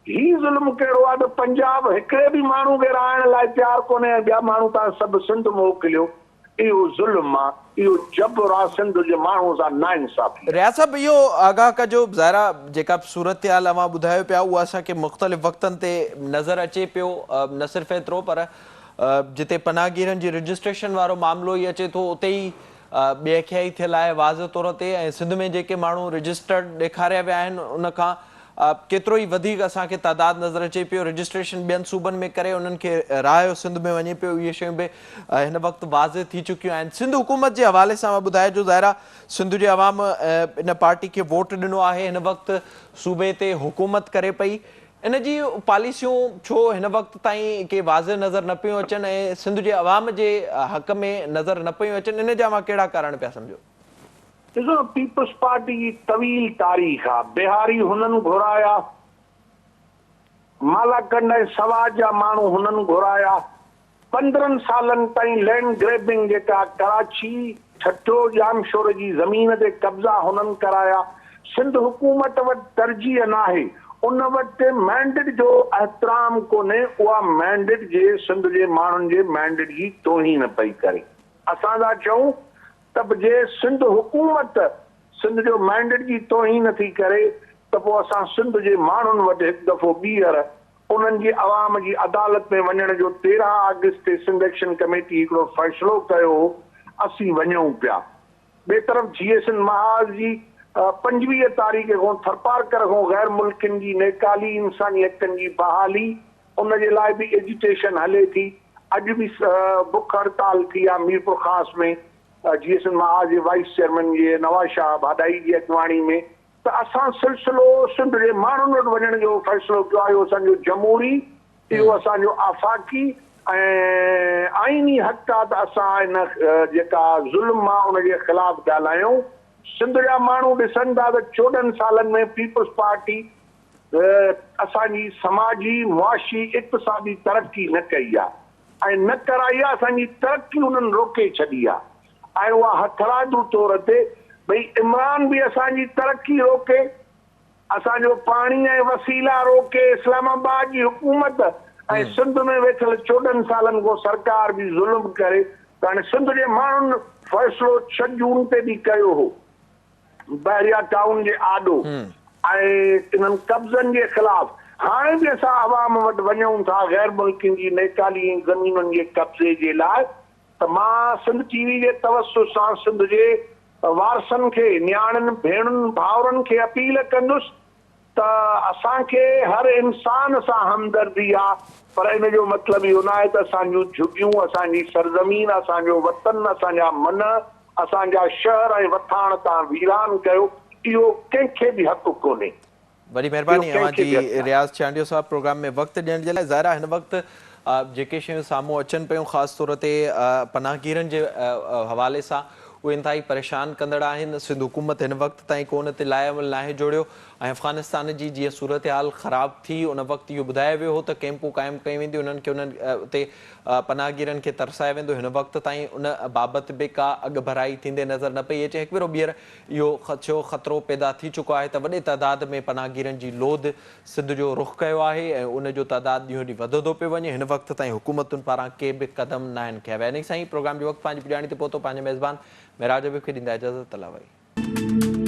ही ज़ुल्म कहिड़ो आहे त पंजाब हिकिड़े बि माण्हू खे रहण लाइ तयारु कोन्हे ऐं ॿिया माण्हू तव्हां सभु सिंध मोकिलियो। इहो ज़ुल्म आहे, इहो जबर आहे सिंध जे माण्हू सां नाइंसाफ़ी। रियाज़ साहब इहो आगाह कजो ज़ाहिरा जेका सूरत हाल अवां ॿुधायो पिया उहा असांखे मुख़्तलिफ़ वक़्तनि ते नज़र अचे पियो, न सिर्फ़ु एतिरो पर जिते पनाहगीरनि जी रजिस्ट्रेशन वारो मामिलो ई अचे थो उते ई ॿेखियाई थियल आहे वाज़ तौर ते, ऐं सिंध में जेके माण्हू रजिस्टर्ड ॾेखारिया विया आहिनि उनखां केतिरो ई वधीक असांखे तादाद नज़र अचे पियो। रजिस्ट्रेशन ॿियनि सूबनि में करे उन्हनि खे रायो सिंध में वञे पियो, इहे शयूं बि हिन वक़्तु वाज़ थी चुकियूं आहिनि। सिंध हुकूमत जे हवाले सां ॿुधाए जो ज़ाहिरा सिंध जे अवाम इन पार्टी खे वोट ॾिनो आहे, हिन वक़्तु सूबे ते हुकूमत करे पई, इन जी पॉलिसियूं छो हिन वक़्तु ताईं के वाज़ नज़र न पियूं अचनि ऐं सिंध जे अवाम जे हक़ में नज़र न पियूं अचनि, इन जा मां कहिड़ा कारण पिया सम्झो? ॾिसो, पीपल्स पार्टी जी तवील तारीख़ आहे। बिहारी हुननि घुराया, मालाकंड ऐं सवाज जा माण्हू हुननि घुराया, 15 सालनि ताईं लैंड ग्रेबिंग जेका कराची ठठो जामशोर जी ज़मीन ते कब्ज़ा हुननि कराया। सिंध हुकूमत वटि तरजीह नाहे, उन वटि मैंडेट जो एहतराम कोन्हे, उहा मैंडेट जे सिंध जे माण्हुनि जे मैंडेट जी तोहीन पई करे। असां था चऊं त जे सिंध हुकूमत सिंध जो मैंडेट जी तोहीन थी करे त पोइ असां सिंध जे माण्हुनि वटि हिकु दफ़ो ॿीहर उन्हनि जी अवाम जी अदालत में वञण जो 13 अगस्त ते सिंध एक्शन कमेटी हिकिड़ो फ़ैसिलो कयो, असीं वञूं पिया। ॿिए तरफ़ GSN महाज जी 25 तारीख़ खां थरपारकर खां गैर मुल्किन जी नेकाली, इंसानी हक़नि जी बहाली, उनजे लाइ बि एजिटेशन हले थी। अॼु बि बुख हड़ताल थी आहे मीरपुर ख़ास में GSN महाज जे वाइस चेयरमैन जे नवाज़ शाह भादाई जी अॻुवाणी में। त असां सिलसिलो सिंध जे माण्हुनि वटि वञण जो फ़ैसिलो कयो आहे। इहो असांजो जमहूरी, इहो असांजो आफ़ाक़ी ऐं आइनी हक़ आहे त असां इन जेका ज़ुल्म आहे उनजे ख़िलाफ़ ॻाल्हायूं। सिंध जा माण्हू ॾिसनि था त 14 सालनि में पीपल्स पार्टी असांजी समाजी मुआशी इक़्तिसादी तरक़ी न कई आहे। ऐं न कराई आहे, असांजी तरक़ी उन्हनि रोके छॾी आहे। ऐं उहा हथराजू तौर ते भई इमरान बि असांजी तरक़ी रोके, असांजो पाणी ऐं वसीला रोके, इस्लामाबाद जी हुकूमत ऐं सिंध में वेठल 14 सालनि खां सरकार बि ज़ुल्म करे, त हाणे सिंध जे माण्हुनि फ़ैसिलो 6 जून ते बि कयो हो बहरिया टाउन जे आॾो ऐं इन्हनि कब्ज़नि जे ख़िलाफ़। हाणे बि असां आवाम वटि वञूं था गैर मुल्कियुनि जी नेकाली ज़मीनुनि जे कब्ज़े जे लाइ, त मां सिंध टीवी जे तवसुस सां सिंध जे वारसनि खे, न्याणियुनि भेणुनि भाउरनि खे अपील कंदुसि त असांखे हर इंसान सां हमदर्दी आहे, पर इन जो मतिलबु इहो न आहे त असांजूं झुगियूं, असांजी सरज़मीन, असांजो वतन, असांजा मन, असांजा शहर ऐं वथाण तव्हां वीरान कयो। इहो कंहिंखे बि हक़ कोन्हे। वॾी महिरबानी अवांजी रियाज़ चांडियो साहब प्रोग्राम में वक़्तु ॾियण जे लाइ। ज़ाहिर आहे हिन वक़्तु जेके शयूं साम्हूं अचनि पियूं ख़ासि तौर ते पनाहगीरनि जे हवाले सां उहे इंतहाई परेशान कंदड़ आहिनि। सिंध हुकूमत हिन वक़्तु ताईं को उन ते लाइमल नाहे जोड़ियो ऐं अफ़गानिस्तान जी जीअं सूरत हाल ख़राब थी उन वक़्तु इहो ॿुधायो वियो हो त कैंपूं क़ाइमु कयूं वेंदियूं, उन्हनि खे उन्हनि उते पनाहगीरनि खे तरसायो वेंदो। हिन वक़्तु ताईं उन बाबति बि का अॻु भराई थींदे नज़र न पई अचे। हिकु भेरो ॿीहर इहो ख़दशो ख़तरो पैदा थी चुको आहे त वॾे तइदाद में पनाहगीरनि जी लोध सिंध जो रुख़ कयो आहे ऐं उन जो तइदाद ॾींहों ॾींहुं वधंदो पियो वञे। हिन वक़्तु ताईं हुकूमतुनि पारां के बि क़दम न आहिनि खंया विया। इन साईं प्रोग्राम जो वक़्तु पंहिंजी पुॼाणी ते पहुतो। पंहिंजे मेज़बान मेराज खे ॾींदा इजाज़त। अला भाई।